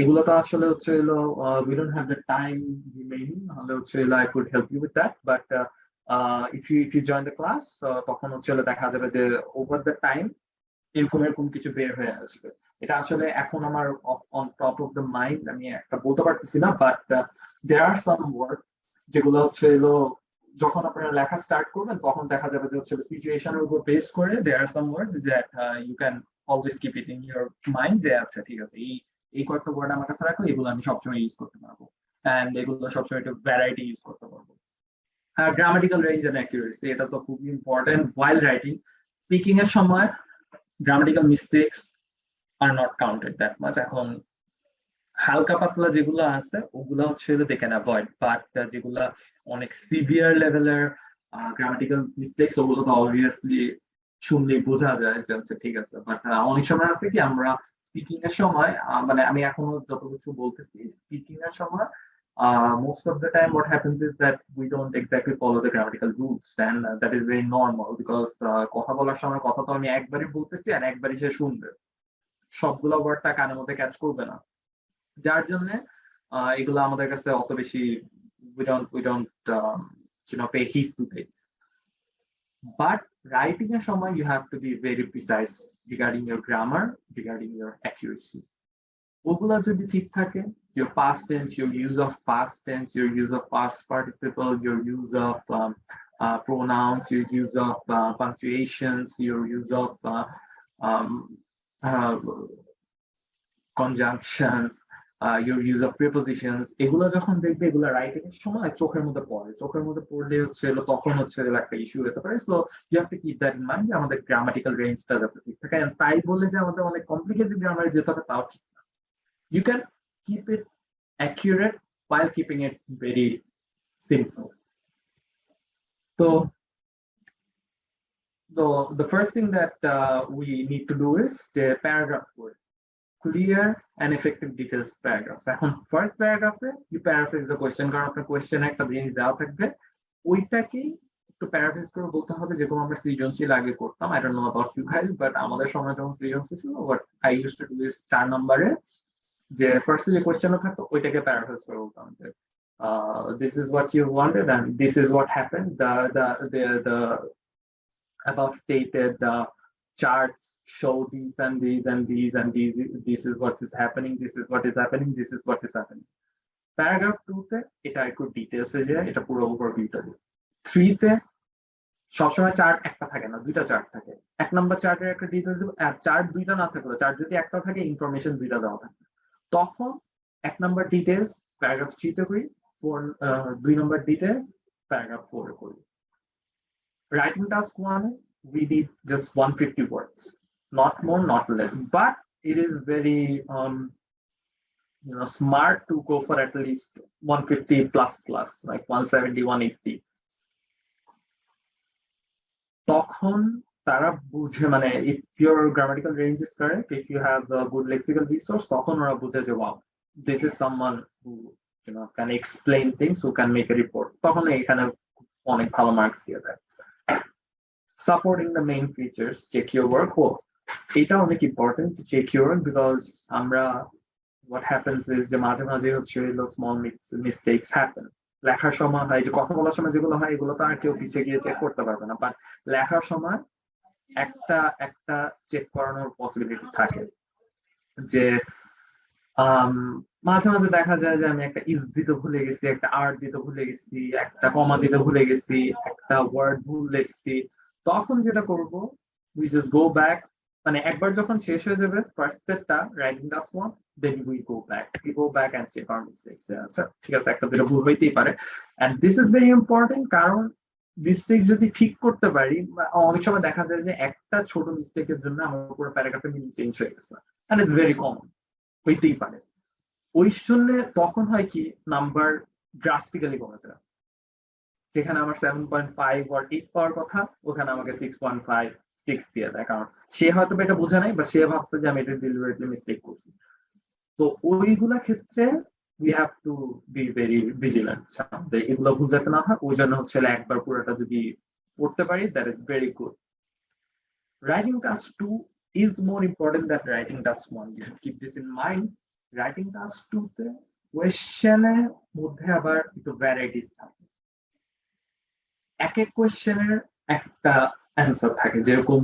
এগুলো তো আসলে হচ্ছে হলো we don't have the time remaining, তাহলে হচ্ছে হলো I could help you with that, but if you join the class তখন হচ্ছে হলো দেখা যাবে যে over the time এরকম কিছু বের হয়ে আসবে। এটা আসলে এখন আমার on top of the mind আমি একটা বলতে পারতেছি না, but there are some words যেগুলো হচ্ছে হলো যখন আপনারা লেখা স্টার্ট করবেন তখন দেখা যাবে যে হচ্ছে সিচুয়েশনের উপর বেস করে there are some words that you can always keep it in your mind, যে আচ্ছা ঠিক আছে এই কয়েকটা ওয়ার্ড আমার কাছে রাখলে এগুলো আমি সবসময় ইউজ করতে পারবো, এন্ড এগুলো সবসময় একটু ভ্যারাইটি ইউজ করতে পারবো। গ্রামাটিক্যাল রেঞ্জ এন্ড অ্যাকুরেসি, এটা তো খুবই ইম্পর্টেন্ট while writing. স্পিকিং এর সময় grammatical mistakes are not counted that much. এখন হালকা পাতলা যেগুলো আছে ওগুলো হচ্ছে they can avoid, বাট যেগুলা অনেক সিভিয়ার লেভেলের গ্রামাটিক্যাল মিস্টেকস ওগুলো তো অবভিয়াসলি শুনলে বোঝা যায় যে হচ্ছে ঠিক আছে, বাট অনেক সময় আছে কি আমরা স্পিকিং এর সময় মানে আমি এখনো যত কিছু বলতেছি স্পিকিং এর সময় most of the time what happens is that we don't exactly follow the grammatical rules, and that is very normal because কথা বলার সময় কথা তো আমি একবারই বলতেছি আর একবারই সে শুনবে, সবগুলো ওয়ার্ডটা কানের মধ্যে ক্যাচ করবে না, যার জন্য এগুলো আমাদের কাছে অত বেশি we don't pay heed to things. But writing এর সময় you have to be very precise regarding your grammar, regarding your accuracy. ওগুলা যদি ঠিক থাকে, your past tense, your use of past tense, your use of past participle, your use of pronouns, your use of punctuations, your use of um, uh, conjunctions, your use of prepositions, এগুলো যখন দেখবে এগুলো writing এর সময় চোখের মধ্যে পড়ে, চোখের মধ্যে পড়লে হচ্ছে তখন হচ্ছে একটা ইস্যু হতে পারে। So you have to keep that in mind যে আমাদের গ্রামাটিক্যাল রেঞ্জটা যাতে ঠিক থাকে। তাই বলে যে আমাদের অনেক কমপ্লিকেটেড গ্রামারে যেতে হবে তাও ঠিক না। You can keep it accurate while keeping it very simple. So the first thing that we need to do is the paragraph word. Clear and effective details paragraphs. এখন first paragraph you paraphrase the question, কারণ আপনার question একটা জিনিস দেওয়া থাকবে, ওইটাকেই একটু paraphrase করে বলতে হবে, যেরকম আমরা সৃজনশীল আগে করতাম। I don't know about you guys, but আমাদের সময় যখন সৃজনশীল ছিল, what I used to do is 4 নম্বরে যে ফার্স্ট যে কোয়েশ্চেনটা থাকতো ওইটাকে প্যারাফ্রেজ করে বলতাম যে this is what you wanted and this is what happened. The above stated charts show these and these and these and these. This is what is happening. This is what is happening. This is what is happening. Paragraph 2 তে এটা একটু ডিটেইলসে যায়, এটা পুরো ওভারভিউটা দেয়। 3 তে সবসময় chart একটা থাকে না, দুইটা চার্ট থাকে। এক নম্বর চার্টের একটা ডিটেইলস দেব, চার্ট দুইটা না থাকলো, চার্ট যদি একটা থাকে ইনফরমেশন দুইটা দেওয়া থাকে, তখন 1 নম্বর ডিটেইলস প্যারাগ্রাফ 3 তে করি, 2 নম্বর ডিটেইলস প্যারাগ্রাফ 4 এ করি। Writing task 1, we need just 150 words, not more, not less, but it is very smart to go for at least 150 plus, like 170, 180. তখন তারা বুঝে, মানে if your grammatical range is correct, if you have a good lexical resource, তখন ওরা বুঝে যে wow, this is someone who can explain things, who can make a report, তখন এখানে অনেক ভালো মার্কস দিয়ে দেয়। Supporting the main features, check your work. এটা অনেক important to check your work, because আমরা what happens is যে মাঝে মাঝে হচ্ছে small mistakes happen. লেখার সময় হয় যে কথা বলার সময় যেগুলো হয় এগুলো তো আর কেউ পিছিয়ে গিয়ে চেক করতে পারবে না, বাট লেখার সময় একটা চেক করানোর পসিবিলিটি থাকে। যে মাঝে মাঝে দেখা যায় যে আমি একটা ইজ দিতে ভুলে গেছি, একটা আর দিতে ভুলে গেছি, একটা কমা দিতে ভুলে গেছি, একটা ওয়ার্ড ভুল লিখছি, তখন যেটা করব we just go back, মানে একবার যখন শেষ হয়ে যাবে ফার্স্ট সেটটা writing task 1, then we go back and check our mistakes. আচ্ছা ঠিক আছে, একটা দুটো ভুল হইতেই পারে, and this is very important, কারণ মিস্টেক যদি ঠিক করতে পারি, অনেক সময় দেখা যায় যে একটা ছোট মিস্টেকের জন্য আমার পুরো প্যারাগ্রাফের মিনিং চেঞ্জ হয়ে গেছে, and it's very common, হইতেই পারে। ওই জন্য তখন হয় কি নাম্বার ড্রাস্টিক্যালি কমে যায়, যেখানে আমার 7.5 or 8 পাওয়ার কথা ওখানে আমাকে 6.5, 6 দিয়ে দেয়, কারণ সে হয়তো এটা বোঝে নাই বা সে ভাবছে যে আমি এটা ডেলিভারেটলি মিস্টেক করছি। তো ওইগুলা ক্ষেত্রে we have to be very vigilant, এগুলো বুঝাতে না হয়। ওই জন্য হচ্ছে একবার পুরোটা যদি পড়তে পারি, that is very good. Writing task 2 is more important than writing task 1. You should keep this in mind. Writing task 2 তে কোয়েশ্চেনের মধ্যে আবার একটু ভ্যারাইটিস থাকে, এক এক কোয়েশ্চেনের একটা অ্যান্সার থাকে। যেরকম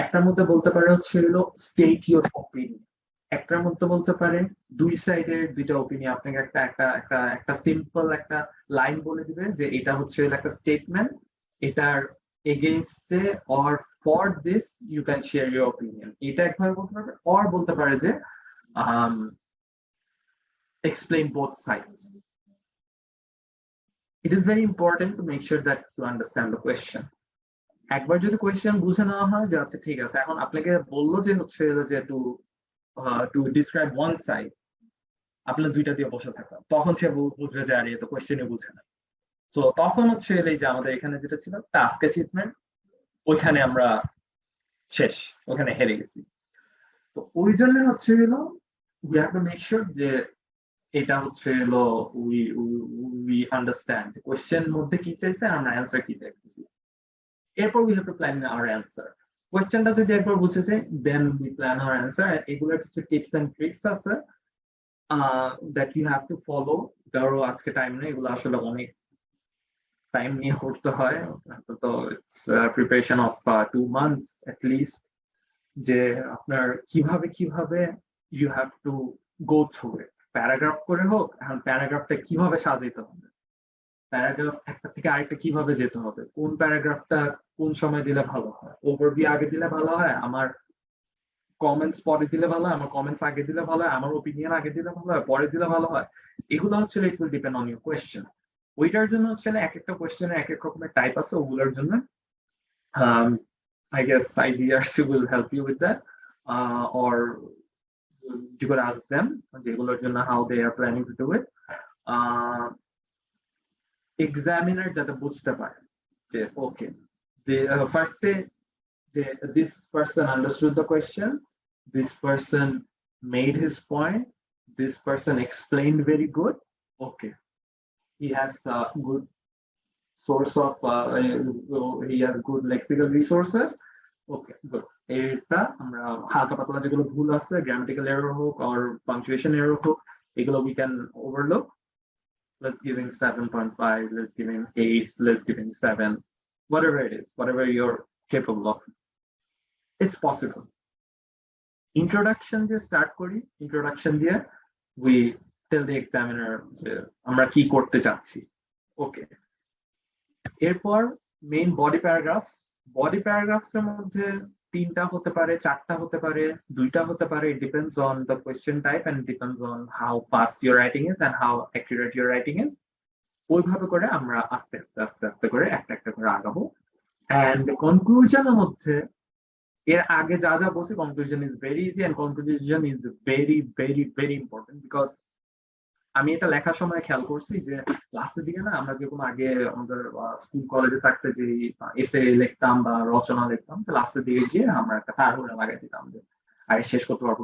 একটার মধ্যে বলতে পারে হচ্ছে স্টেট ইউর অপিনিয়ন, একটার মধ্যে বলতে পারে দুই সাইডের দুইটা অপিনিয়ন। আপনাকে একটা সিম্পল একটা লাইন বলে দিবে যে এটা হচ্ছে একটা স্টেটমেন্ট, এটার এগেইনস্টে or for this you can share your opinion, এটা একভাবে বলতে পারবে। অর বলতে পারে যে explain both sides. It is very important to make sure that you understand the question. একবার যদি কোয়েশ্চেন বুঝে নেওয়া হয় যে আচ্ছা ঠিক আছে, এখন আপনাকে বললো যে হচ্ছে যে টু ডিসক্রাইব ওয়ান সাইড, আপনার দুইটা দিয়ে বসে থাকা, তখন সে বুঝবে যে আর তো কোয়েশ্চেনই বুঝে না। সো তখন হচ্ছে এই যে আমাদের এখানে যেটা ছিল টাস্ক অ্যাচিভমেন্ট, ওইখানে আমরা শেষ, ওখানে হেরে গেছি। তো ওই জন্য হচ্ছে we have to make sure যে এটা হচ্ছে we understand কোয়েশ্চেন মধ্যে কি চাইছে, আমরা অ্যান্সার কি দেখতেছি, এরপর we have to plan our answer. কোয়েশ্চেনটা যদি একবার বুঝে যাই, then we plan our answer. এগুলোর কিছু টিপস এন্ড ট্রিক্স আছে that you have to follow. ধরো আজকে টাইম নেই, এগুলো আসলে অনেক টাইম নিয়ে করতে হয়, তো it's preparation of 2 months at least, যে আপনার কিভাবে you have to go through it, paragraph করে হোক। এখন প্যারাগ্রাফটা কিভাবে সাজাইতে হবে, প্যারাগ্রাফ একটা থেকে আরেকটা কিভাবে যেতে হবে, কোন প্যারাগ্রাফটা কোন সময় দিলে ভালো হয়, ওভারভিউ আগে দিলে ভালো হয়, আমার কমেন্টস পরে দিলে ভালো হয়, আমার কমেন্টস আগে দিলে ভালো হয়, আমার ওপিনিয়ন আগে দিলে ভালো হয়, পরে দিলে ভালো হয়, এগুলো হচ্ছে it will depend on your question. ওইটার জন্য হচ্ছে এক একটা কোয়েশ্চেনের এক এক রকমের টাইপ আছে, ওগুলোর জন্য I guess IGERC will help you with that, or you could ask them যেগুলোর জন্য how they are planning to do it. Examiner যাতে বুঝতে পারে যে okay, the first say this person understood the question, this person made his point, this person explained very good, okay, he has a good source of he has good lexical resources, okay, good. এটা আমরা হালকা পাতলা যেগুলো ভুল আছে, grammatical error হোক or punctuation error হোক, এগুলো we can overlook. Let's give him 7.5, let's give him 8, let's give him 7, whatever it is, whatever you're capable of. It's possible. Introduction দিয়ে start করি, introduction দিয়ে we tell the examiner যে আমরা কি করতে চাচ্ছি, okay. এরপর মেইন বডি প্যারাগ্রাফস এর মধ্যে 3টা হতে পারে, 4টা হতে পারে, 2টা হতে পারে, it depends on the question type and depends on how fast your writing is and how accurate your writing is. ওইভাবে করে আমরা আস্তে আস্তে করে একটা একটা করে আগাবো। and কনক্লুশনের মধ্যে এর আগে যা যা বলছি, conclusion is very easy and conclusion is very very very important, because আমি এটা লেখার সময় খেয়াল করছি যে লাস্টের দিকে না আমরা যেরকম আগে আমাদের স্কুল কলেজে থাকতে যে এসে লিখতাম বা রচনা লিখতাম, লাস্টের দিকে গিয়ে আমরা একটা তাড়াহুড়া লাগাই দিতাম যে আরে শেষ করতে পারবো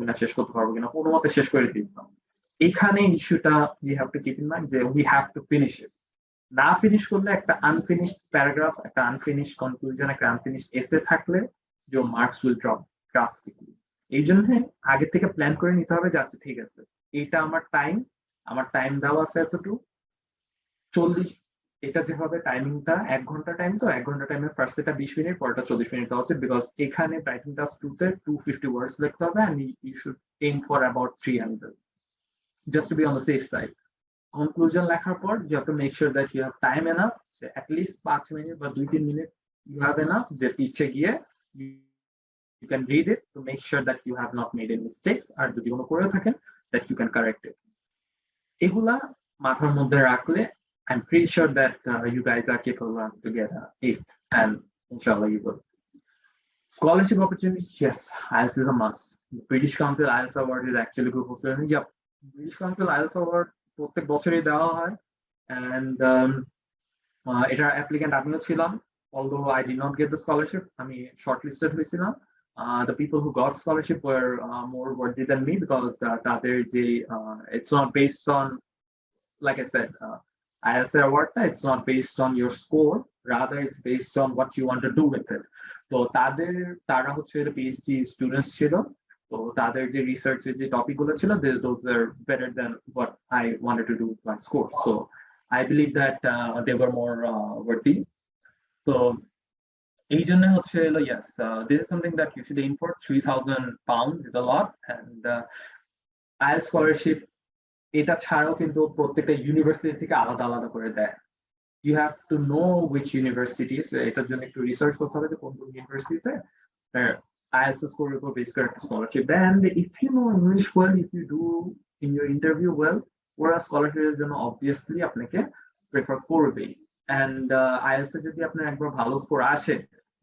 কিনা কোনো মতে শেষ করে দিতাম। এখানে ইস্যুটা we have to keep in mind যে we have to finish it. না ফিনিশ করলে একটা আনফিনিশড প্যারাগ্রাফ, একটা আনফিনিশড কনক্লুশন, একটা আনফিনিশড এসে থাকলে your marks will drop drastically. এই জন্য আগে থেকে প্ল্যান করে নিতে হবে যে আচ্ছা ঠিক আছে, এটা আমার টাইম দেওয়া আছে এতটুকু 40, এটা যেভাবে টাইমিংটা 1 ঘন্টা টাইম, তো 1 ঘন্টা টাইমে ফার্স্ট এটা 20 মিনিট, পরেরটা 40 মিনিট দেওয়া উচিত, বিকজ এখানে রাইটিং টাস্ক 2 তে 250 ওয়ার্ডস লিখতে হবে and you should aim for about 300 just to be on the safe side. Conclusion লেখার পর you have to make sure that you have time enough, at least 5 minute বা 2-3 minute you have enough যে পিছে গিয়ে you can read it to make sure that you have not made any mistakes, আর যদি কোনো করে থাকেন that you can correct it. এগুলা মাথার মধ্যে রাখলে I'm pretty sure that you guys are capable to get an 8, and inshallah you will. Scholarship opportunities, yes, IELTS is a must. The British Council IELTS Award is actually good for students. Yep, British Council IELTS Award প্রত্যেক বছরই দেওয়া হয়, and এটার applicant আমিও ছিলাম, although I did not get the scholarship, আমি shortlisted হয়েছিলাম. The people who got scholarship were more worthy than me, because it's not based on, like I said, IELTS award, it's not based on your score, rather it's based on what you want to do with it. তো তারা হচ্ছে PhD students ছিল, তো তাদের যে রিসার্চের যে topic গুলো ছিল, those were better than what I wanted to do with my score, so I believe that they were more worthy. So এই জন্য হচ্ছে yes, this is something that you should aim for. 3,000 pounds is a lot, and IELTS scholarship এটা ছাড়াও কিন্তু প্রত্যেকটা university থেকে আলাদা আলাদা করে দেয়। You have to know which universities, এটার জন্য একটু রিসার্চ করতে হবে যে কোন কোন ইউনিভার্সিটিতে IELTS স্কোরের উপর বেস করে একটা স্কলারশিপ দেয়, and if you know English well, if you do in your interview well, ওরা স্কলারশিপের জন্য obviously আপনাকে প্রেফার করবে, and IELTS এ যদি আপনার একবার ভালো স্কোর আসে,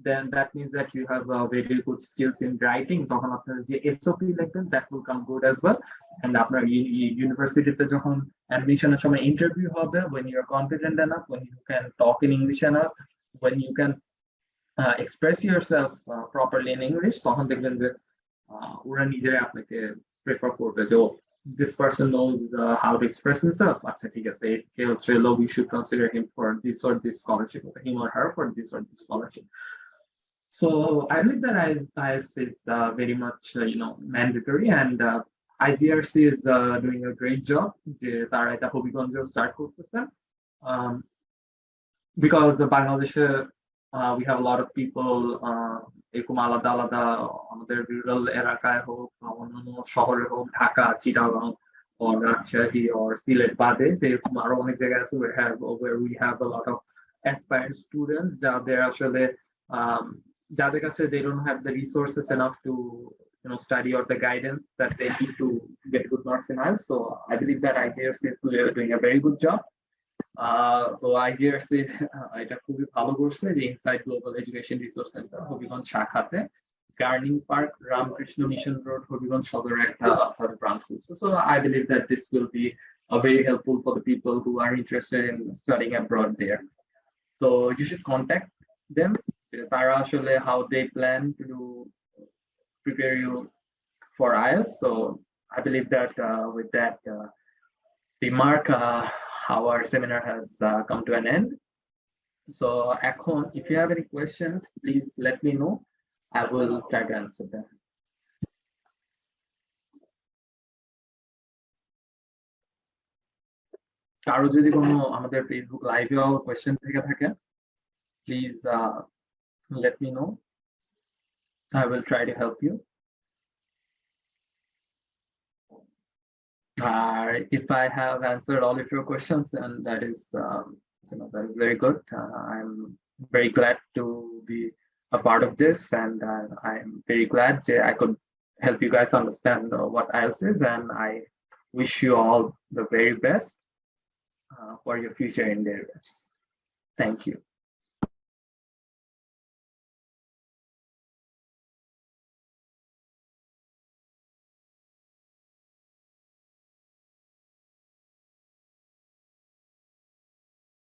then that means that you have very good skills in writing, তখন আপনার যে SOP লিখবেন that will come good as well, and আপনার ইউনিভার্সিটিতে যখন অ্যাডমিশনের সময় ইন্টারভিউ হবে, when you are confident enough, when you can talk in English enough, when you can express yourself properly in English, তখন দেখবেন যে ওরা নিজেরাই আপনাকে প্রেফার করবে যে this person knows how to express himself, আচ্ছা ঠিক আছে একে হচ্ছে we should consider him for this or this scholarship, or him or her for this or this scholarship. So I believe that IELTS is very much mandatory, and IGERC is doing a great job যে তারা এটা হবিগঞ্জে start করতেছে, because বাংলাদেশে we have a lot of people এরকম আলাদা আলাদা আমাদের rural এলাকায় হোক, অন্যান্য শহরে হোক, Dhaka, Chittagong, or Rajshahi or Silet বাদে যেরকম আরো অনেক জায়গা আছে where we have a lot of aspiring students যাদের আসলে যাদের কাছে they don't have the resources enough to study or the guidance that they need to get good marks in IELTS. So I believe that IGERC is doing a very good job. তো IGERC এটা খুবই ভালো করছে যে inside global education resource center Habiganj শাখাতে Garning park Ramakrishna mission road Habiganj সদর একটা branch খুলছে। So I believe that this will be very helpful for the people who are interested in studying abroad there. So you should contact them. তারা আসলে how they plan to prepare you for IELTS. So I believe that with that remark, our seminar has come to an end. So এখন, if you have any questions, please let me know. I will try to answer them. কারো যদি কোনো আমাদের Facebook লাইভে question থেকে থাকে, please let me know. I will try to help you. If I have answered all of your questions, and that is very good. I'm very glad to be a part of this, and I'm very glad that I could help you guys understand what IELTS is, and I wish you all the very best for your future endeavors. Thank you.